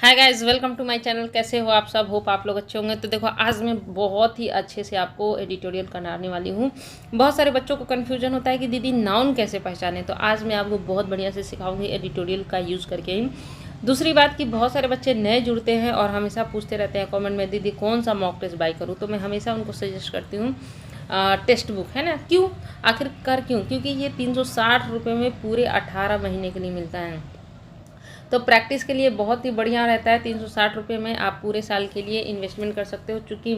Hi guys, welcome to my channel. कैसे हो आप सब? होप आप लोग अच्छे होंगे। तो देखो, आज मैं बहुत ही अच्छे से आपको एडिटोरियल कराने वाली हूँ। बहुत सारे बच्चों को कन्फ्यूजन होता है कि दीदी नाउन कैसे पहचाने, तो आज मैं आपको बहुत बढ़िया से सिखाऊंगी एडिटोरियल का यूज़ करके ही। दूसरी बात कि बहुत सारे बच्चे नए जुड़ते हैं और हमेशा पूछते रहते हैं कॉमेंट में, दीदी कौन सा मॉक टेस्ट बाई करूँ। तो मैं हमेशा उनको सजेस्ट करती हूँ टेक्स्ट बुक, है ना। क्यों? आखिरकार क्यों? क्योंकि ये 360 रुपये में पूरे 18 महीने के लिए मिलता है। तो प्रैक्टिस के लिए बहुत ही बढ़िया रहता है। 360 रुपये में आप पूरे साल के लिए इन्वेस्टमेंट कर सकते हो। चूँकि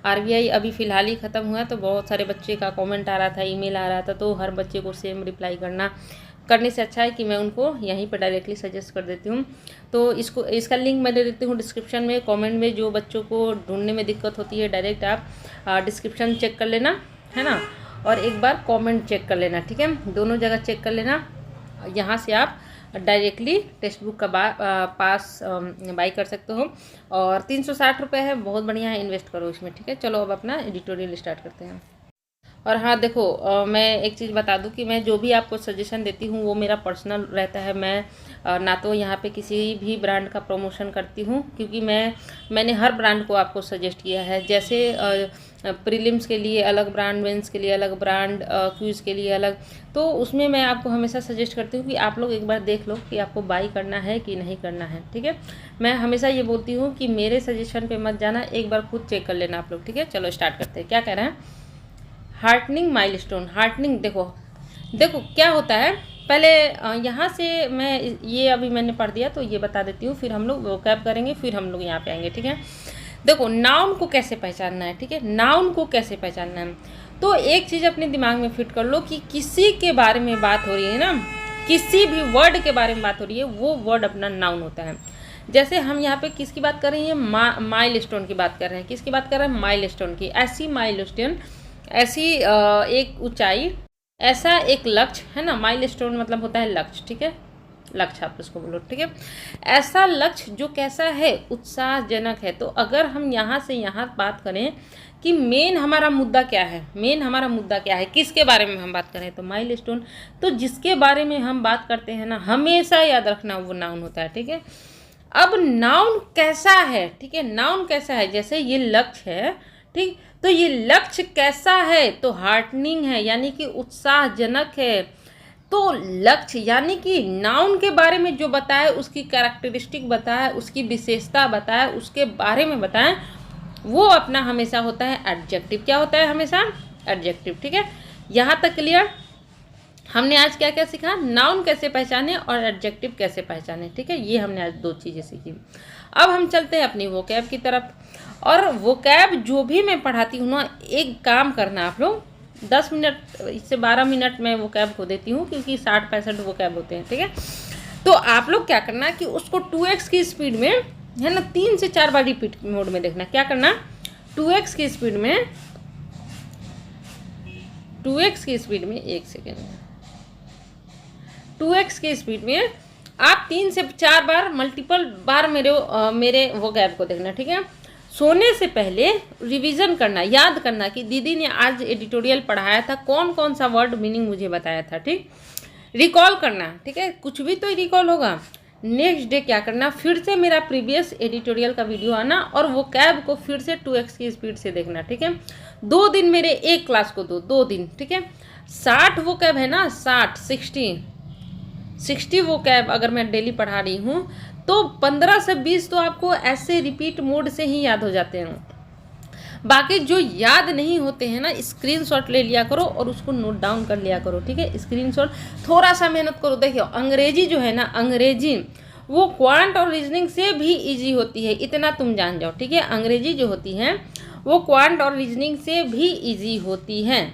आरबीआई अभी फ़िलहाल ही ख़त्म हुआ है, तो बहुत सारे बच्चे का कमेंट आ रहा था, ईमेल आ रहा था, तो हर बच्चे को सेम रिप्लाई करने से अच्छा है कि मैं उनको यहीं पर डायरेक्टली सजेस्ट कर देती हूँ। तो इसका लिंक मैं दे देती हूँ डिस्क्रिप्शन में, कमेंट में। जो बच्चों को ढूंढने में दिक्कत होती है, डायरेक्ट आप डिस्क्रिप्शन चेक कर लेना, है ना, और एक बार कमेंट चेक कर लेना, ठीक है। दोनों जगह चेक कर लेना। यहाँ से आप डायरेक्टली टेक्स्ट बुक का पास बाई कर सकते हो। और 360 रुपये है, बहुत बढ़िया है, इन्वेस्ट करो इसमें, ठीक है। चलो अब अपना एडिटोरियल स्टार्ट करते हैं। और हाँ देखो, मैं एक चीज़ बता दूं कि मैं जो भी आपको सजेशन देती हूँ वो मेरा पर्सनल रहता है। मैं ना तो यहाँ पे किसी भी ब्रांड का प्रमोशन करती हूँ, क्योंकि मैंने हर ब्रांड को आपको सजेस्ट किया है। जैसे प्रीलिम्स के लिए अलग ब्रांड, मेंस के लिए अलग ब्रांड, क्विज़ के लिए अलग। तो उसमें मैं आपको हमेशा सजेस्ट करती हूँ कि आप लोग एक बार देख लो कि आपको बाई करना है कि नहीं करना है, ठीक है। मैं हमेशा ये बोलती हूँ कि मेरे सजेशन पे मत जाना, एक बार खुद चेक कर लेना आप लोग, ठीक है। चलो स्टार्ट करते हैं। क्या कह रहे हैं? Heartening milestone. हार्टनिंग देखो क्या होता है। पहले यहाँ से मैं ये अभी मैंने पढ़ दिया तो ये बता देती हूँ, फिर हम लोग वोकैब करेंगे, फिर हम लोग यहाँ पे आएंगे, ठीक है। देखो, नाउन को कैसे पहचानना है, ठीक है। नाउन को कैसे पहचानना है, तो एक चीज़ अपने दिमाग में फिट कर लो कि किसी के बारे में बात हो रही है ना, किसी भी वर्ड के बारे में बात हो रही है, वो वर्ड अपना नाउन होता है। जैसे हम यहाँ पे किसकी बात कर रही हैं? माइलस्टोन की बात कर रहे हैं। किसकी बात कर रहे हैं? माइलस्टोन की। ऐसी माइलस्टोन, ऐसी एक ऊंचाई, ऐसा एक लक्ष्य, है ना। माइलस्टोन मतलब होता है लक्ष्य, ठीक है। लक्ष्य आप उसको बोलो, ठीक है। ऐसा लक्ष्य जो कैसा है? उत्साहजनक है। तो अगर हम यहाँ से यहाँ बात करें कि मेन हमारा मुद्दा क्या है, मेन हमारा मुद्दा क्या है, किसके बारे में हम बात करें, तो माइलस्टोन। तो जिसके बारे में हम बात करते हैं ना, हमेशा याद रखना वो नाउन होता है, ठीक है। अब नाउन कैसा है, ठीक है। नाउन कैसा है? जैसे ये लक्ष्य है, ठीक, तो ये लक्ष्य कैसा है? तो हार्टनिंग है, यानी कि उत्साहजनक है। तो लक्ष्य यानी कि नाउन के बारे में जो बताए, उसकी कैरेक्टरिस्टिक बताए, उसकी विशेषता बताए, उसके बारे में बताएं, वो अपना हमेशा होता है एडजेक्टिव। क्या होता है? हमेशा एडजेक्टिव, ठीक है। यहाँ तक क्लियर? हमने आज क्या क्या सीखा? नाउन कैसे पहचाने और एडजेक्टिव कैसे पहचाने, ठीक है। ये हमने आज दो चीज़ें सीखी। अब हम चलते हैं अपनी वोकैब की तरफ। और वोकैब जो भी मैं पढ़ाती हूँ ना, एक काम करना आप लोग, 10 मिनट से 12 मिनट में वोकैब को देती हूँ, क्योंकि 60-65 वोकैब होते हैं, ठीक है। तो आप लोग क्या करना कि उसको 2x की स्पीड में, है ना, 3 से 4 बार रिपीट मोड में देखना। क्या करना? 2x की स्पीड में, 2x की स्पीड में, एक सेकेंड, 2x की स्पीड में आप 3 से 4 बार, मल्टीपल बार मेरे वोकैब को देखना, ठीक है। सोने से पहले रिवीजन करना, याद करना कि दीदी ने आज एडिटोरियल पढ़ाया था, कौन कौन सा वर्ड मीनिंग मुझे बताया था, ठीक। रिकॉल करना, ठीक है, कुछ भी तो रिकॉल होगा। नेक्स्ट डे क्या करना? फिर से मेरा प्रीवियस एडिटोरियल का वीडियो आना और वो कैब को फिर से 2x की स्पीड से देखना, ठीक है। 2 दिन मेरे एक क्लास को दो, 2 दिन, ठीक है। 60 वो कैब है ना, 60 वो कैब अगर मैं डेली पढ़ा रही हूँ, तो 15 से 20 तो आपको ऐसे रिपीट मोड से ही याद हो जाते हैं। बाकी जो याद नहीं होते हैं ना, स्क्रीनशॉट ले लिया करो और उसको नोट डाउन कर लिया करो, ठीक है। स्क्रीनशॉट, थोड़ा सा मेहनत करो। देखियो, अंग्रेजी जो है ना, अंग्रेजी वो क्वांट और रीजनिंग से भी इजी होती है, इतना तुम जान जाओ, ठीक है। अंग्रेजी जो होती है वो क्वांट और रीजनिंग से भी इजी होती है,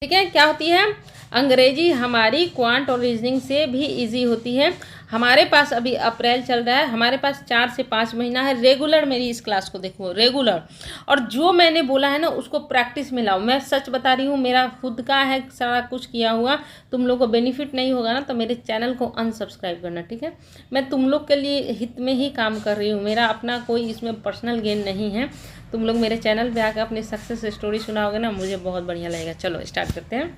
ठीक है। क्या होती है? अंग्रेजी हमारी क्वांट और रीजनिंग से भी इजी होती है। हमारे पास अभी अप्रैल चल रहा है, हमारे पास 4 से 5 महीना है। रेगुलर मेरी इस क्लास को देखो, रेगुलर, और जो मैंने बोला है ना उसको प्रैक्टिस में लाओ। मैं सच बता रही हूँ, मेरा खुद का है सारा कुछ किया हुआ। तुम लोग को बेनिफिट नहीं होगा ना, तो मेरे चैनल को अनसब्सक्राइब करना, ठीक है। मैं तुम लोग के लिए हित में ही काम कर रही हूँ, मेरा अपना कोई इसमें पर्सनल गेन नहीं है। तुम लोग मेरे चैनल पे आकर अपनी सक्सेस स्टोरी सुनाओगे ना, मुझे बहुत बढ़िया लगेगा। चलो स्टार्ट करते हैं।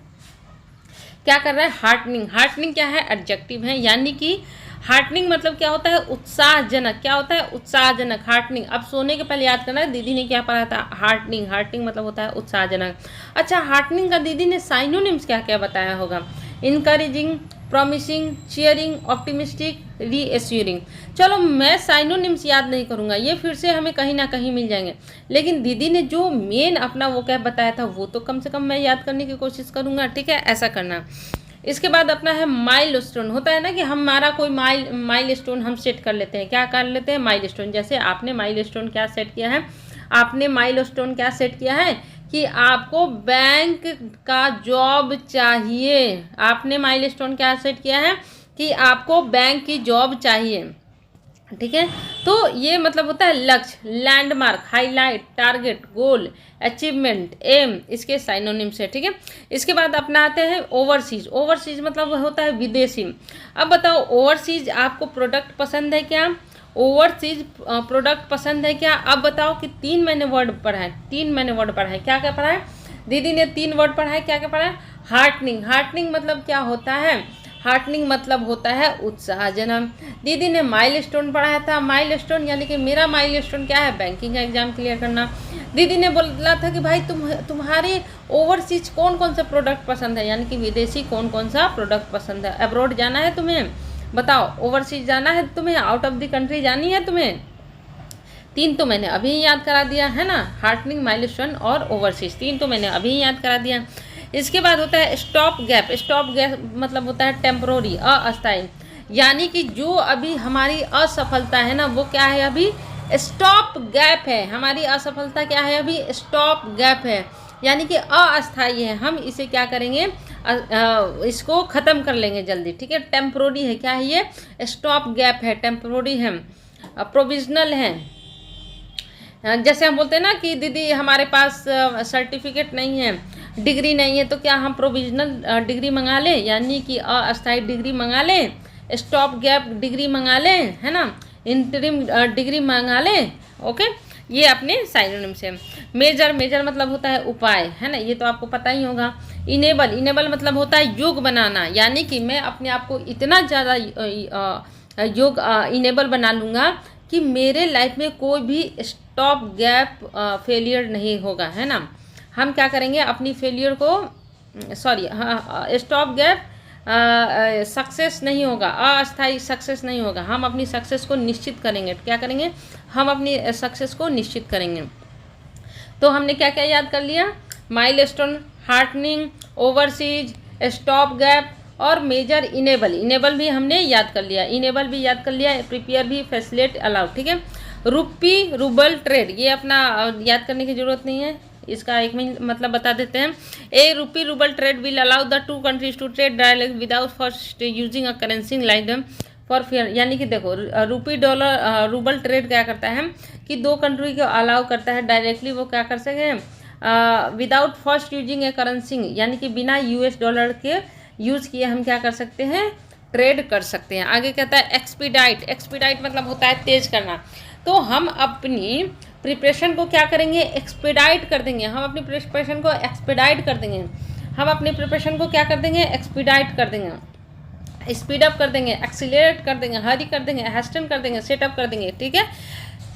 क्या कर रहा है, हार्टनिंग। हार्टनिंग क्या है, एडजेक्टिव है, यानी कि हार्टनिंग मतलब क्या होता है, उत्साहजनक। क्या होता है, उत्साहजनक, हार्टनिंग। अब सोने के पहले याद करना है दीदी ने क्या पढ़ा था, हार्टनिंग। हार्टनिंग मतलब होता है उत्साहजनक। अच्छा, हार्टनिंग का दीदी ने साइनोनिम्स क्या क्या बताया होगा, इनकरेजिंग, प्रॉमिसिंग, चीयरिंग, ऑप्टिमिस्टिक, रीएश्योरिंग। चलो मैं साइनोनिम्स याद नहीं करूँगा, ये फिर से हमें कहीं ना कहीं मिल जाएंगे, लेकिन दीदी ने जो मेन अपना वो क्या बताया था वो तो कम से कम मैं याद करने की कोशिश करूँगा। ठीक है, ऐसा करना। इसके बाद अपना है माइलस्टोन। होता है ना कि हमारा कोई माइलस्टोन हम सेट कर लेते हैं। क्या कर लेते हैं, माइलस्टोन। जैसे आपने माइलस्टोन क्या सेट किया है, आपने माइलस्टोन क्या सेट किया है कि आपको बैंक का जॉब चाहिए। आपने माइलस्टोन क्या सेट किया है कि आपको बैंक की जॉब चाहिए। ठीक है, तो ये मतलब होता है लक्ष्य, लैंडमार्क, हाईलाइट, टारगेट, गोल, अचीवमेंट, एम, इसके साइनोनिम्स है। ठीक है, इसके बाद अपना आते हैं ओवरसीज। ओवरसीज मतलब होता है विदेशी। अब बताओ, ओवरसीज आपको प्रोडक्ट पसंद है क्या, ओवरसीज प्रोडक्ट पसंद है क्या। अब बताओ कि 3 मैंने वर्ड पढ़ा है, 3 मैंने वर्ड पढ़ा है। क्या क्या पढ़ा है, दीदी ने 3 वर्ड पढ़ा है। क्या क्या पढ़ा है, हार्टनिंग। हार्टनिंग मतलब क्या होता है, हार्टनिंग मतलब होता है उत्साहजनक। दीदी ने माइलस्टोन पढ़ाया था। माइलस्टोन यानी कि मेरा माइलस्टोन क्या है, बैंकिंग का एग्जाम क्लियर करना। दीदी ने बोला था कि भाई तुम्हारे ओवरसीज कौन कौन सा प्रोडक्ट पसंद है, यानी कि विदेशी कौन कौन सा प्रोडक्ट पसंद है। अब्रॉड जाना है तुम्हें, बताओ, ओवरसीज जाना है तुम्हें, आउट ऑफ द कंट्री जानी है तुम्हें। 3 तो मैंने अभी याद करा दिया है ना, हार्टनिंग, माइलस्टोन और ओवरसीज, 3 तो मैंने अभी याद करा दिया। इसके बाद होता है स्टॉप गैप। स्टॉप गैप मतलब होता है टेम्परोरी, अस्थायी, यानी कि जो अभी हमारी असफलता है ना वो क्या है, अभी स्टॉप गैप है। हमारी असफलता क्या है, अभी स्टॉप गैप है, यानी कि अस्थायी है। हम इसे क्या करेंगे, इसको ख़त्म कर लेंगे जल्दी। ठीक है, टेम्परोरी है, क्या है ये, स्टॉप गैप है, टेम्परोरी है, प्रोविजनल है। जैसे हम बोलते हैं ना कि दीदी हमारे पास सर्टिफिकेट नहीं है, डिग्री नहीं है, तो क्या हम प्रोविजनल डिग्री मंगा लें, यानी कि अस्थायी डिग्री मंगा लें, स्टॉप गैप डिग्री मंगा लें, है ना, इंटरिम डिग्री मंगा लें। ओके, ये अपने साइनोनिम से। मेजर, मेजर मतलब होता है उपाय, है ना, ये तो आपको पता ही होगा। इनेबल, इनेबल मतलब होता है योग बनाना, यानी कि मैं अपने आप को इतना ज़्यादा योग इनेबल बना लूँगा कि मेरे लाइफ में कोई भी स्टॉप गैप फेलियर नहीं होगा, है ना। हम क्या करेंगे, अपनी फेलियर को, सॉरी, स्टॉप गैप सक्सेस नहीं होगा, अस्थायी सक्सेस नहीं होगा। हम अपनी सक्सेस को निश्चित करेंगे। क्या करेंगे, हम अपनी सक्सेस को निश्चित करेंगे। तो हमने क्या क्या याद कर लिया, milestone, heartening, overseas, stop gap और मेजर, इनेबल। इनेबल भी हमने याद कर लिया, इनेबल भी याद कर लिया, प्रिपेयर भी, फैसिलिटेट, अलाउ। ठीक है, रुपी रूबल ट्रेड, ये अपना याद करने की जरूरत नहीं है, इसका एक मतलब बता देते हैं। A rupee rouble trade will allow the 2 countries to trade direct without first using a currency like them for fair. यानी कि देखो, रुपी डॉलर रूबल ट्रेड क्या करता है कि 2 कंट्री को अलाउ करता है डायरेक्टली, वो क्या कर सकते हैं, विदाउट फर्स्ट यूजिंग ए करेंसी, यानी कि बिना US डॉलर के यूज़ किए हम क्या कर सकते हैं, ट्रेड कर सकते हैं। आगे कहता है एक्सपीडाइट। एक्सपीडाइट मतलब होता है तेज करना। तो हम अपनी प्रिपरेशन को क्या करेंगे, एक्सपीडाइट कर देंगे। हम अपनी प्रिपरेशन को एक्सपीडाइट कर देंगे। हम अपनी प्रिपरेशन को क्या कर देंगे, एक्सपीडाइट कर देंगे, स्पीड अप कर देंगे, एक्सीलरेट कर देंगे, हरी कर देंगे, हेस्टन कर देंगे, सेटअप कर देंगे। ठीक है,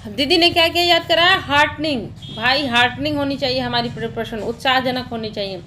दीदी ने क्या क्या याद कराया, हार्टनिंग। भाई हार्टनिंग होनी चाहिए, हमारी प्रिपरेशन उत्साहजनक होनी चाहिए,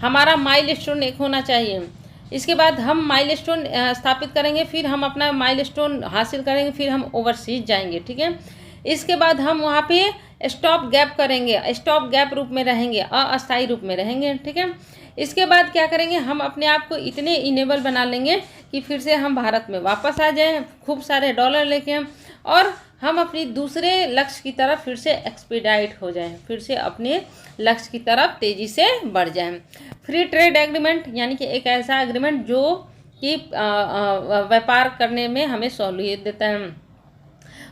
हमारा माइलस्टोन एक होना चाहिए। इसके बाद हम माइलस्टोन स्थापित करेंगे, फिर हम अपना माइलस्टोन हासिल करेंगे, फिर हम ओवरसीज जाएंगे। ठीक है, इसके बाद हम वहाँ पे स्टॉप गैप करेंगे, स्टॉप गैप रूप में रहेंगे, अस्थायी रूप में रहेंगे। ठीक है, इसके बाद क्या करेंगे, हम अपने आप को इतने इनेबल बना लेंगे कि फिर से हम भारत में वापस आ जाएं, खूब सारे डॉलर लेके, और हम अपनी दूसरे लक्ष्य की तरफ फिर से एक्सपीडाइट हो जाएं, फिर से अपने लक्ष्य की तरफ तेज़ी से बढ़ जाएं। फ्री ट्रेड एग्रीमेंट, यानी कि एक ऐसा एग्रीमेंट जो कि व्यापार करने में हमें सहूलियत देता है।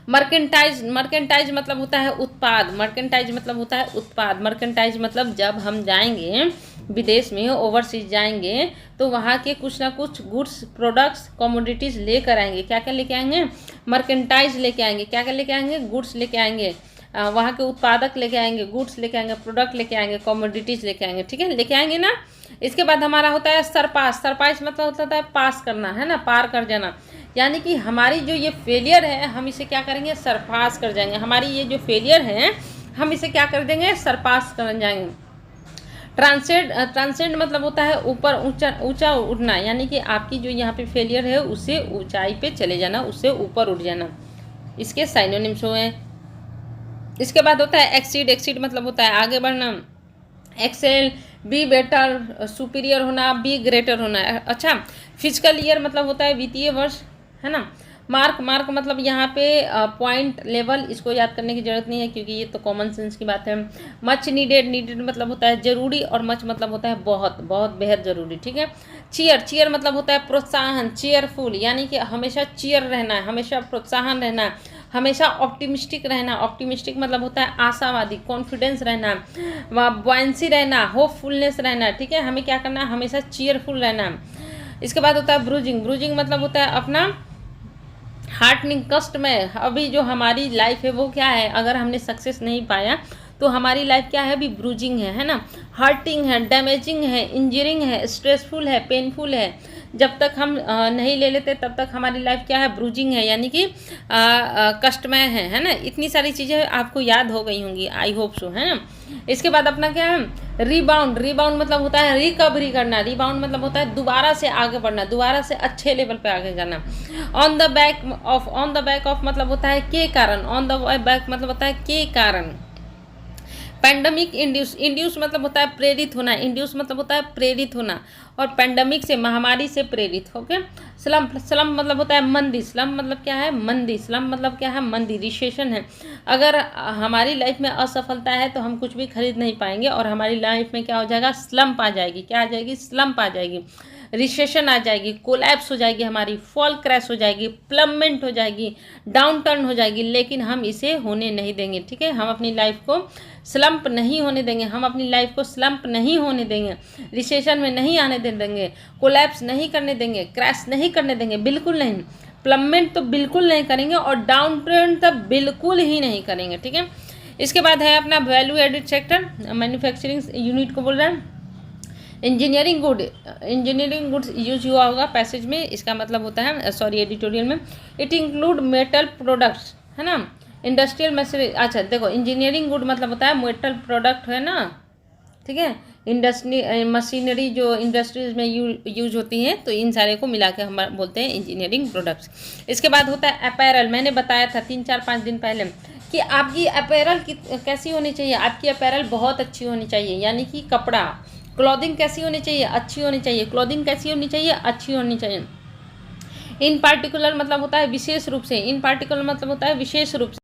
मर्केंटाइज, मर्केंटाइज मतलब होता है उत्पाद, मर्केंटाइज मतलब होता है उत्पाद। मर्केंटाइज मतलब जब हम जाएंगे विदेश में, ओवरसीज जाएंगे, तो वहाँ के कुछ ना कुछ गुड्स, प्रोडक्ट्स, कमोडिटीज़ लेकर आएंगे। क्या क्या लेके आएंगे, मर्केंटाइज लेके आएंगे। क्या क्या लेके आएंगे, गुड्स लेके आएंगे, वहाँ के उत्पादक लेके आएंगे, गुड्स लेके आएंगे, प्रोडक्ट लेके आएंगे, कमोडिटीज़ लेके आएंगे। ठीक है, लेके आएंगे ना। इसके बाद हमारा होता है सरपास। सरपास मतलब होता है पास करना, है ना, पार कर जाना। यानी कि हमारी जो ये फेलियर है हम इसे क्या करेंगे, सरपास कर जाएंगे। हमारी ये जो फेलियर है हम इसे क्या कर देंगे, सरपास कर जाएंगे। ट्रांसेंड मतलब होता है ऊपर, ऊंचा उठना, यानी कि आपकी जो यहाँ पे फेलियर है उससे ऊंचाई पे चले जाना, उससे ऊपर उठ जाना। इसके साइनोनिम्स हुए। इसके बाद होता है एक्सीड। एक्सीड मतलब होता है आगे बढ़ना। एक्सेल, बी बेटर, सुपीरियर होना, बी ग्रेटर होना। अच्छा, फिजिकल ईयर मतलब होता है वित्तीय वर्ष, है ना। मार्क, मार्क मतलब यहाँ पे पॉइंट लेवल, इसको याद करने की जरूरत नहीं है क्योंकि ये तो कॉमन सेंस की बात है। मच नीडेड, नीडेड मतलब होता है जरूरी, और मच मतलब होता है बहुत, बहुत बेहद जरूरी, ठीक है। चीयर, चीयर मतलब होता है प्रोत्साहन, चीयरफुल, यानी कि हमेशा चीयर रहना है, हमेशा प्रोत्साहन रहना है, हमेशा ऑप्टिमिस्टिक रहना। ऑप्टिमिस्टिक मतलब होता है आशावादी, कॉन्फिडेंस रहना, बॉयंसी रहना, होपफुलनेस रहना, ठीक है। हमें क्या करना है, हमेशा चीयरफुल रहना। इसके बाद होता है ब्रूजिंग। ब्रूजिंग मतलब होता है अपना हार्टनिंग, कष्ट में। अभी जो हमारी लाइफ है वो क्या है, अगर हमने सक्सेस नहीं पाया तो हमारी लाइफ क्या है, अभी ब्रूजिंग है ना, हर्टिंग है, डैमेजिंग है, इंजरिंग है, स्ट्रेसफुल है, पेनफुल है। जब तक हम नहीं ले लेते तब तक हमारी लाइफ क्या है, ब्रूजिंग है, यानी कि कष्टमय है ना। इतनी सारी चीज़ें आपको याद हो गई होंगी, आई होप सो, है ना। इसके बाद अपना क्या है, रीबाउंड। रीबाउंड मतलब होता है रिकवरी करना। रीबाउंड मतलब होता है दोबारा से आगे बढ़ना, दोबारा से अच्छे लेवल पे आगे जाना। On the back of, on the back of मतलब होता है के कारण, ऑन द बैक मतलब होता है के कारण। पैंडमिक इंड्यूस, इंड्यूस मतलब होता है प्रेरित होना, इंड्यूस मतलब होता है प्रेरित होना, और पैंडमिक से, महामारी से प्रेरित। ओके। स्लम्प, स्लम्प मतलब होता है मंदी। स्लम्प मतलब क्या है, मंदी। स्लम्प मतलब क्या है, मंदी, रिसेशन है। अगर हमारी लाइफ में असफलता है तो हम कुछ भी खरीद नहीं पाएंगे और हमारी लाइफ में क्या हो जाएगा, स्लम्प आ जाएगी। क्या आ जाएगी, स्लम्प आ जाएगी, रिसेशन आ जाएगी, कोलैप्स हो जाएगी, हमारी फॉल क्रैश हो जाएगी, प्लममेंट हो जाएगी, डाउन टर्न हो जाएगी। लेकिन हम इसे होने नहीं देंगे, ठीक है। हम अपनी लाइफ को स्लम्प नहीं होने देंगे, हम अपनी लाइफ को स्लम्प नहीं होने देंगे, रिसेशन में नहीं आने देंगे, कोलैप्स नहीं करने देंगे, क्रैश नहीं करने देंगे, बिल्कुल नहीं। प्लममेंट तो बिल्कुल नहीं करेंगे और डाउन टर्न तो बिल्कुल ही नहीं करेंगे, ठीक है। इसके बाद है अपना value added sector, manufacturing unit को बोल रहा है। Engineering good, engineering goods use हुआ होगा पैसेज में, इसका मतलब होता है, सॉरी एडिटोरियल में। इट इंक्लूड मेटल प्रोडक्ट्स, है ना, इंडस्ट्रियल मशीनरी। अच्छा देखो, इंजीनियरिंग गुड मतलब होता है मेटल प्रोडक्ट, है ना, ठीक है। इंडस्ट्री मशीनरी जो इंडस्ट्रीज में यूज होती हैं, तो इन सारे को मिला के हम बोलते हैं इंजीनियरिंग प्रोडक्ट्स। इसके बाद होता है अपैरल। मैंने बताया था 3-4-5 दिन पहले कि आपकी अपैरल कैसी होनी चाहिए, आपकी अपैरल बहुत अच्छी होनी चाहिए, यानी कि कपड़ा, क्लॉथिंग कैसी होनी चाहिए, अच्छी होनी चाहिए। क्लॉथिंग कैसी होनी चाहिए, अच्छी होनी चाहिए। इन पार्टिकुलर मतलब होता है विशेष रूप से, इन पार्टिकुलर मतलब होता है विशेष रूप से।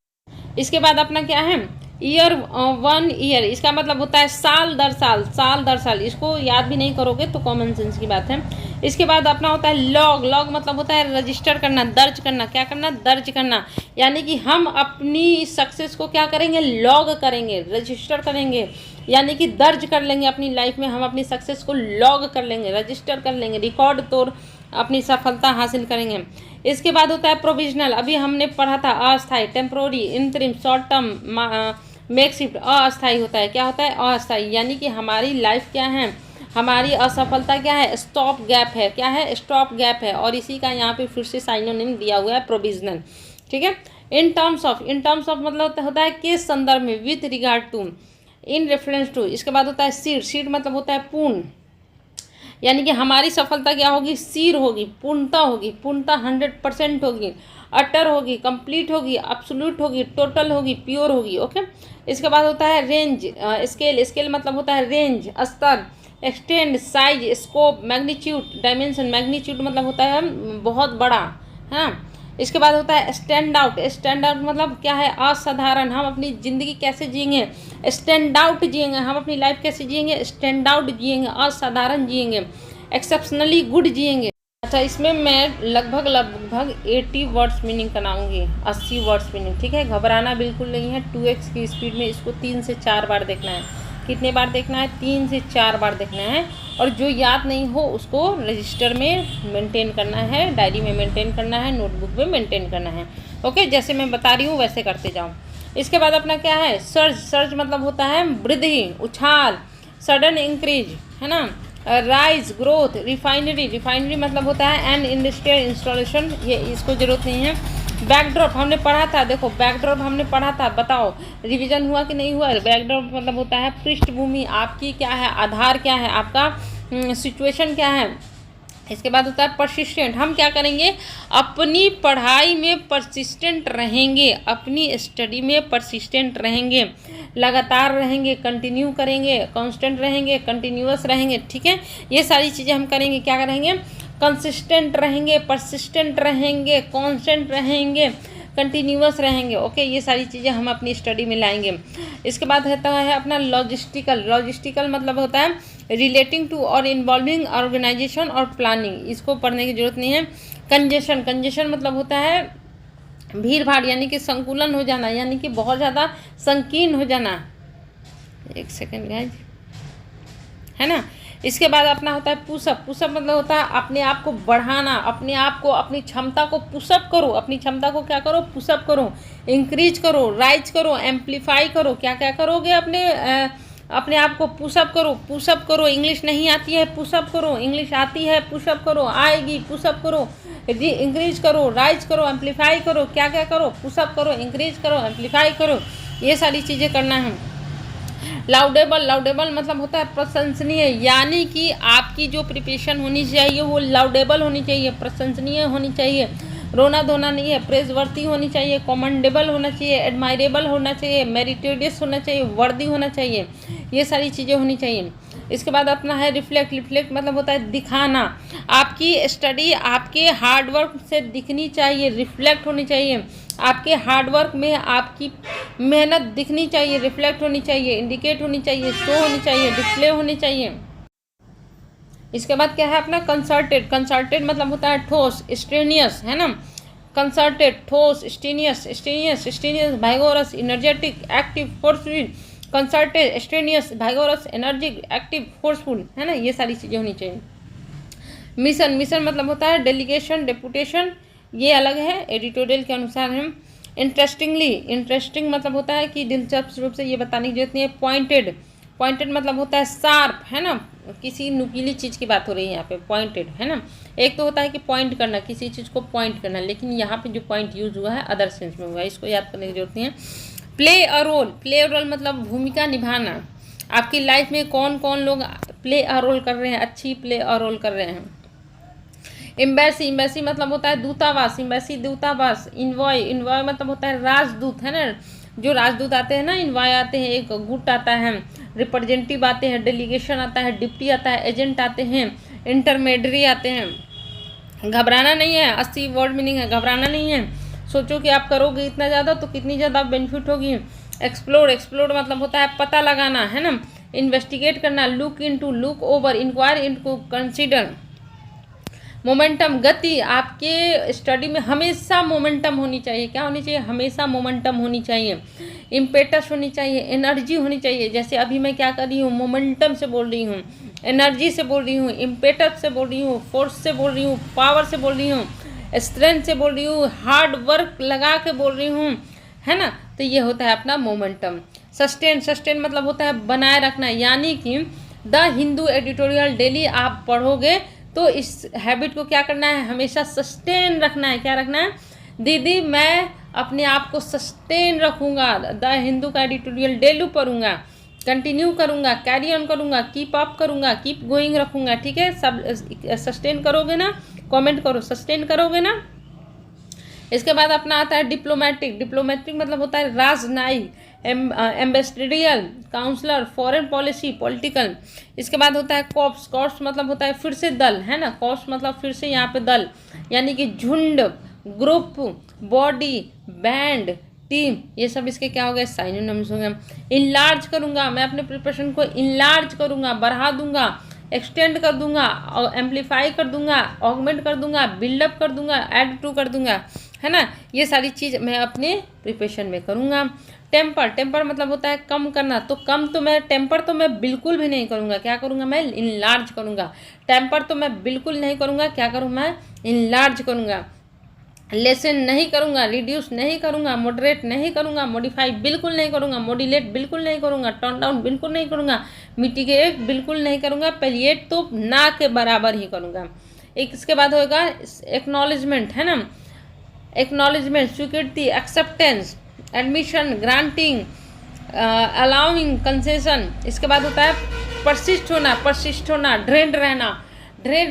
इसके बाद अपना क्या है, ईयर, 1 ईयर, इसका मतलब होता है साल दर साल, साल दर साल। इसको याद भी नहीं करोगे तो कॉमन सेंस की बात है। इसके बाद अपना होता है लॉग। लॉग मतलब होता है रजिस्टर करना, दर्ज करना। क्या करना, दर्ज करना, यानी कि हम अपनी सक्सेस को क्या करेंगे, लॉग करेंगे, रजिस्टर करेंगे, यानी कि दर्ज कर लेंगे अपनी लाइफ में। हम अपनी सक्सेस को लॉग कर लेंगे, रजिस्टर कर लेंगे, रिकॉर्ड तौर अपनी सफलता हासिल करेंगे। इसके बाद होता है प्रोविजनल। अभी हमने पढ़ा था अस्थाई, टेम्प्रोरी, इंतरिम, शॉर्ट टर्म, मेकशिफ्ट। अस्थाई होता है, क्या होता है, अस्थाई, यानी कि हमारी लाइफ क्या है, हमारी असफलता क्या है, स्टॉप गैप है। क्या है, स्टॉप गैप है, और इसी का यहाँ पे फिर से साइनोनिम दिया हुआ है, प्रोविजनल, ठीक है। In terms of, in terms of मतलब होता है किस संदर्भ में, with regard to, in reference to. इसके बाद होता है सीड। सीड मतलब होता है पूर्ण, यानी कि हमारी सफलता क्या होगी, सीर होगी, पूर्णता होगी, पूर्णता 100% होगी, अटर होगी, कंप्लीट होगी, एब्सोल्यूट होगी, टोटल होगी, प्योर होगी। ओके। इसके बाद होता है रेंज, स्केल। स्केल मतलब होता है रेंज, स्तर, extend, size, scope, magnitude, dimension. Magnitude मतलब होता है बहुत बड़ा, है ना। इसके बाद होता है स्टैंड आउट। स्टैंड आउट मतलब क्या है, असाधारण। हम अपनी ज़िंदगी कैसे जिएंगे, स्टैंड आउट जिएंगे। हम अपनी लाइफ कैसे जिएंगे, स्टैंड आउट जिएंगे, असाधारण जिएंगे, एक्सेप्शनली गुड जिएंगे। अच्छा, इसमें मैं लगभग 80 वर्ड्स मीनिंग बनाऊंगी, 80 वर्ड्स मीनिंग, ठीक है। घबराना बिल्कुल नहीं है। 2x की स्पीड में इसको 3 से 4 बार देखना है। कितने बार देखना है, 3 से 4 बार देखना है। और जो याद नहीं हो उसको रजिस्टर में मेंटेन करना है, डायरी में मेंटेन करना है, नोटबुक में मेंटेन करना है। ओके, जैसे मैं बता रही हूँ वैसे करते जाओ। इसके बाद अपना क्या है, सर्ज। सर्ज मतलब होता है वृद्धि, उछाल, सडन इंक्रीज, है ना, राइज, ग्रोथ, रिफाइनरी, रिफाइनरी मतलब होता है एन इंडस्ट्रियल इंस्टॉलेशन, ये इसको जरूरत नहीं है। बैकड्रॉप हमने पढ़ा था, देखो बैकड्रॉप हमने पढ़ा था, बताओ रिवीजन हुआ कि नहीं हुआ। बैकड्रॉप मतलब होता है पृष्ठभूमि, आपकी क्या है, आधार क्या है, आपका सिचुएशन क्या है। इसके बाद होता है परसिस्टेंट, हम क्या करेंगे, अपनी पढ़ाई में परसिस्टेंट रहेंगे, अपनी स्टडी में परसिस्टेंट रहेंगे, लगातार रहेंगे, कंटिन्यू करेंगे, कांस्टेंट रहेंगे, कंटिन्यूअस रहेंगे, ठीक है। ये सारी चीज़ें हम करेंगे, क्या करेंगे, कंसिस्टेंट रहेंगे, परसिस्टेंट रहेंगे, कांस्टेंट रहेंगे, कंटिन्यूअस रहेंगे, ओके। ये सारी चीज़ें हम अपनी स्टडी में लाएंगे। इसके बाद रहता है अपना लॉजिस्टिकल, लॉजिस्टिकल मतलब होता है रिलेटिंग टू और इन्वॉल्विंग ऑर्गेनाइजेशन और प्लानिंग, इसको पढ़ने की जरूरत नहीं है। कंजेशन, कंजेशन मतलब होता है भीड़ भाड़, यानी कि संकुलन हो जाना, यानी कि बहुत ज़्यादा संकीर्ण हो जाना। एक सेकेंड गाइस, है ना। इसके बाद अपना होता है पुशअप, पुशअप मतलब होता है अपने आप को बढ़ाना, अपने आप को, अपनी क्षमता को पुशअप करो, अपनी क्षमता को क्या करो, पुशअप करो, इंक्रीज करो, राइज करो, एम्पलीफाई करो, क्या क्या करोगे, अपने आप को पुशअप करो, पुशअप करो। इंग्लिश नहीं आती है पुशअप करो, इंग्लिश आती है पुशअप करो, आएगी पुशअप करो, इंक्रीज करो, राइज करो, एम्पलीफाई करो, क्या क्या करो, पुशअप करो, इंक्रीज करो, एम्पलीफाई करो, ये सारी चीज़ें करना है। लाउडेबल, लाउडेबल मतलब होता है प्रशंसनीय, यानी कि आपकी जो प्रिपरेशन होनी चाहिए वो लाउडेबल होनी चाहिए, प्रशंसनीय होनी चाहिए, रोना धोना नहीं है, प्रेजवर्ती होनी चाहिए, कमेंडेबल होना चाहिए, एडमायरेबल होना चाहिए, मेरिटोरियस होना चाहिए, वर्दी होना चाहिए, ये सारी चीज़ें होनी चाहिए। इसके बाद अपना है रिफ्लेक्ट, रिफ्लेक्ट मतलब होता है दिखाना, आपकी स्टडी आपके हार्डवर्क से दिखनी चाहिए, रिफ्लेक्ट होनी चाहिए, आपके हार्डवर्क में आपकी मेहनत दिखनी चाहिए, रिफ्लेक्ट होनी चाहिए, इंडिकेट होनी चाहिए, शो होनी चाहिए, डिस्प्ले होनी चाहिए। इसके बाद क्या है अपना कंसर्टेड, कंसर्टेड मतलब होता है ठोस, स्टेनियस, है ना, कंसर्टेड, ठोस, strenuous, strenuous, strenuous, vigorous, energetic, active, forceful, concerted, strenuous, vigorous, energic, active, forceful, है ना, ये सारी चीज़ें होनी चाहिए। मिशन, मिशन मतलब होता है डेलीगेशन, डेपुटेशन, ये अलग है, एडिटोरियल के अनुसार हम। इंटरेस्टिंगली, इंटरेस्टिंग मतलब होता है कि दिलचस्प रूप से, ये बताने की जरूरत नहीं है। पॉइंटेड, पॉइंटेड मतलब होता है शार्प, है ना, किसी नुकीली चीज़ की बात हो रही है यहाँ पे, पॉइंटेड, है ना। एक तो होता है कि पॉइंट करना, किसी चीज़ को पॉइंट करना, लेकिन यहाँ पे जो पॉइंट यूज हुआ है अदर सेंस में हुआ है, इसको याद करने की जरूरत नहीं है। Play a role, play a role मतलब भूमिका निभाना, आपकी लाइफ में कौन कौन लोग प्ले अ रोल कर रहे हैं, अच्छी प्ले अ रोल कर रहे हैं। एम्बेसी, एम्बेसी मतलब होता है दूतावास, एम्बेसी दूतावास। इन्वॉय, इन्वॉय मतलब होता है राजदूत, है ना, जो राजदूत आते हैं ना, इन्वॉय आते हैं, एक गुट आता है, रिप्रेजेंटेटिव आते हैं, डेलीगेशन आता है, डिप्टी आता है, एजेंट आते हैं, इंटरमेडियरी आते हैं। घबराना नहीं है, 80 वर्ड मीनिंग है, घबराना नहीं है। सोचो कि आप करोगे इतना ज़्यादा तो कितनी ज़्यादा बेनिफिट होगी। एक्सप्लोर, एक्सप्लोर मतलब होता है पता लगाना, है ना, इन्वेस्टिगेट करना, look into, look over, enquire into, consider. Momentum, गति, आपके स्टडी में हमेशा मोमेंटम होनी चाहिए, क्या होनी चाहिए, हमेशा मोमेंटम होनी चाहिए। इम्पेटस होनी चाहिए, एनर्जी होनी चाहिए, जैसे अभी मैं क्या कर रही हूँ, मोमेंटम से बोल रही हूँ, एनर्जी से बोल रही हूँ, इम्पेटस से बोल रही हूँ, फोर्स से बोल रही हूँ, पावर से बोल रही हूँ, स्ट्रेंथ से बोल रही हूँ, हार्ड वर्क लगा के बोल रही हूँ, है ना। तो ये होता है अपना मोमेंटम। सस्टेन, सस्टेन मतलब होता है बनाए रखना, यानी कि द हिंदू एडिटोरियल डेली आप पढ़ोगे तो इस हैबिट को क्या करना है, हमेशा सस्टेन रखना है। क्या रखना है, दीदी मैं अपने आप को सस्टेन रखूँगा, द हिंदू का एडिटोरियल डेली पढ़ूंगा, कंटिन्यू करूँगा, कैरी ऑन करूँगा, कीप अप करूँगा, कीप गोइंग रखूँगा, ठीक है। सब सस्टेन करोगे ना, कमेंट करो, सस्टेन करोगे ना। इसके बाद अपना आता है डिप्लोमेटिक, डिप्लोमेटिक मतलब होता है राजनयिक, एम्बेसडरियल, काउंसलर, फॉरेन पॉलिसी, पॉलिटिकल। इसके बाद होता है कॉर्प्स, कॉर्प्स मतलब होता है फिर से दल, है ना, कॉर्प्स मतलब फिर से यहाँ पे दल, यानी कि झुंड, ग्रुप, बॉडी, बैंड, टीम, ये सब इसके क्या हो गए, साइनोनिम्स हो गए। इनलार्ज करूँगा, मैं अपने प्रिपरेशन को इनलार्ज करूँगा, बढ़ा दूंगा, एक्सटेंड कर दूंगा, एम्पलीफाई कर दूंगा, ऑगमेंट कर दूंगा, बिल्डअप कर दूंगा, ऐड टू कर दूंगा, है ना। ये सारी चीज़ मैं अपने प्रिपरेशन में करूँगा। टेम्पर, टेम्पर मतलब होता है कम करना, तो कम तो मैं टेम्पर तो मैं बिल्कुल भी नहीं करूँगा, क्या करूँगा मैं, इनलार्ज करूँगा। टेम्पर तो मैं बिल्कुल नहीं करूँगा, क्या करूँ मैं, इनलार्ज करूँगा। लेसन नहीं करूँगा, रिड्यूस नहीं करूँगा, मॉडरेट नहीं करूँगा, मॉडिफाई बिल्कुल नहीं करूँगा, मॉड्यूलेट बिल्कुल नहीं करूँगा, टर्न डाउन बिल्कुल नहीं करूँगा, मिटिगेट बिल्कुल नहीं करूँगा, पैलिएट तो ना के बराबर ही करूँगा। एक इसके बाद होगा एक्नॉलेजमेंट, है ना, एक्नॉलेजमेंट, स्वीकृति, acceptance, admission, granting, allowing, concession. इसके बाद होता है परसिस्ट होना, ड्रेड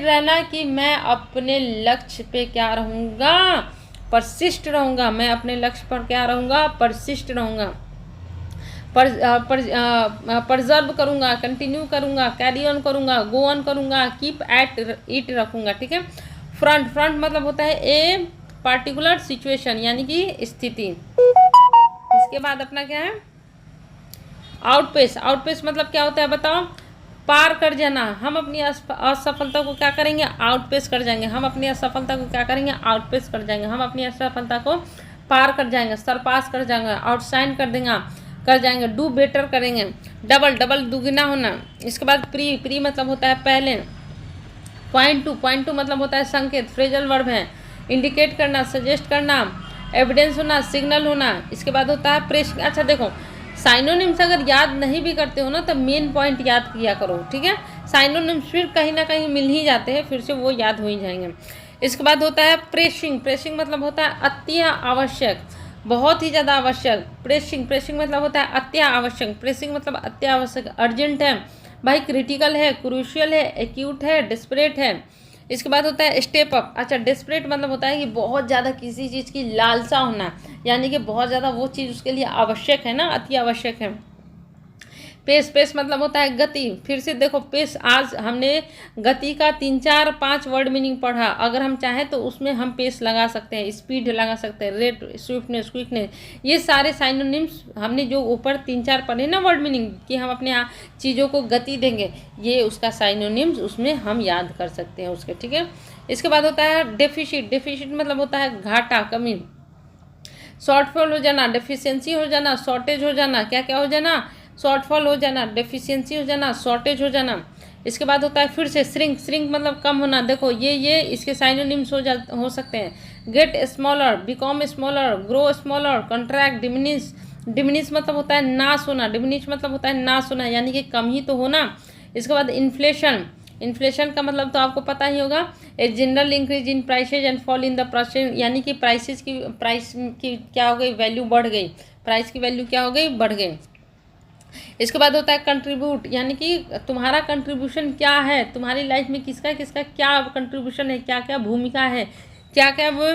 रहना कि मैं अपने लक्ष्य पे क्या रहूँगा, परसिस्ट रहूँगा, मैं अपने लक्ष्य पर क्या रहूँगा, परसिस्ट रहूँगा, परजर्व करूँगा, कंटिन्यू करूँगा, कैरी ऑन करूँगा, गो ऑन करूँगा, कीप एट इट रखूँगा, ठीक है। फ्रंट मतलब होता है ए पार्टिकुलर सिचुएशन, यानी कि स्थिति। इसके बाद अपना क्या है, आउटपेस मतलब क्या होता है बताओ, पार कर जाना। हम अपनी असफलता को क्या करेंगे, आउटपेस कर जाएंगे। हम अपनी असफलता को क्या करेंगे, आउटपेस कर जाएंगे। हम अपनी असफलता को पार कर जाएंगे, सरपास कर जाएंगे, आउटशाइन कर जाएंगे, डू बेटर करेंगे, डबल दुगना होना। इसके बाद प्री मतलब होता है पहले। पॉइंट टू मतलब होता है संकेत, फ्रेजल वर्ब है। इंडिकेट करना, सजेस्ट करना, एविडेंस होना, सिग्नल होना। इसके बाद होता है प्रेस। अच्छा देखो, साइनोनिम्स अगर याद नहीं भी करते हो ना तो मेन पॉइंट याद किया करो, ठीक है। साइनोनिम्स फिर कहीं ना कहीं मिल ही जाते हैं, फिर से वो याद हो ही जाएंगे। इसके बाद होता है प्रेसिंग मतलब होता है अति आवश्यक, बहुत ही ज़्यादा आवश्यक। प्रेसिंग मतलब होता है अति आवश्यक, प्रेसिंग मतलब अति आवश्यक, अर्जेंट है भाई, क्रिटिकल है, क्रूशियल है, एक्यूट है, डेस्परेट है। इसके बाद होता है स्टेप अप। अच्छा, डेस्परेट मतलब होता है कि बहुत ज़्यादा किसी चीज़ की लालसा होना, यानी कि बहुत ज़्यादा वो चीज़ उसके लिए आवश्यक है ना, अति आवश्यक है। पेस मतलब होता है गति। फिर से देखो, पेस आज हमने गति का 3 4 5 वर्ड मीनिंग पढ़ा। अगर हम चाहें तो उसमें हम पेस लगा सकते हैं, स्पीड लगा सकते हैं, रेट, स्विफ्टनेस, क्विकनेस, ये सारे साइनोनिम्स हमने जो ऊपर 3 4 पढ़े ना वर्ड मीनिंग कि हम अपने चीज़ों को गति देंगे, ये उसका साइनोनिम्स उसमें हम याद कर सकते हैं उसके, ठीक है। इसके बाद होता है डेफिशिट मतलब होता है घाटा, कमी। शॉर्टफॉल हो जाना, डेफिशिएंसी हो जाना, शॉर्टेज हो जाना, क्या क्या हो जाना, शॉर्टफॉल हो जाना, डेफिशिएंसी हो जाना, शॉर्टेज हो जाना। इसके बाद होता है फिर से श्रिंक मतलब कम होना। देखो ये इसके साइनोनिम्स हो सकते हैं, get smaller, become smaller, grow smaller, contract, diminish मतलब होता है नाश होना, डिमिनिश मतलब होता है नाश होना, यानी कि कम ही तो होना। इसके बाद इन्फ्लेशन का मतलब तो आपको पता ही होगा, a general increase in prices and fall in the price, यानी कि प्राइस की क्या हो गई, वैल्यू बढ़ गई, प्राइस की वैल्यू क्या हो गई, बढ़ गई। इसके बाद होता है कंट्रीब्यूट, यानी कि तुम्हारा कंट्रीब्यूशन क्या है, तुम्हारी लाइफ में किसका किसका क्या कंट्रीब्यूशन है, क्या क्या भूमिका है, क्या क्या वो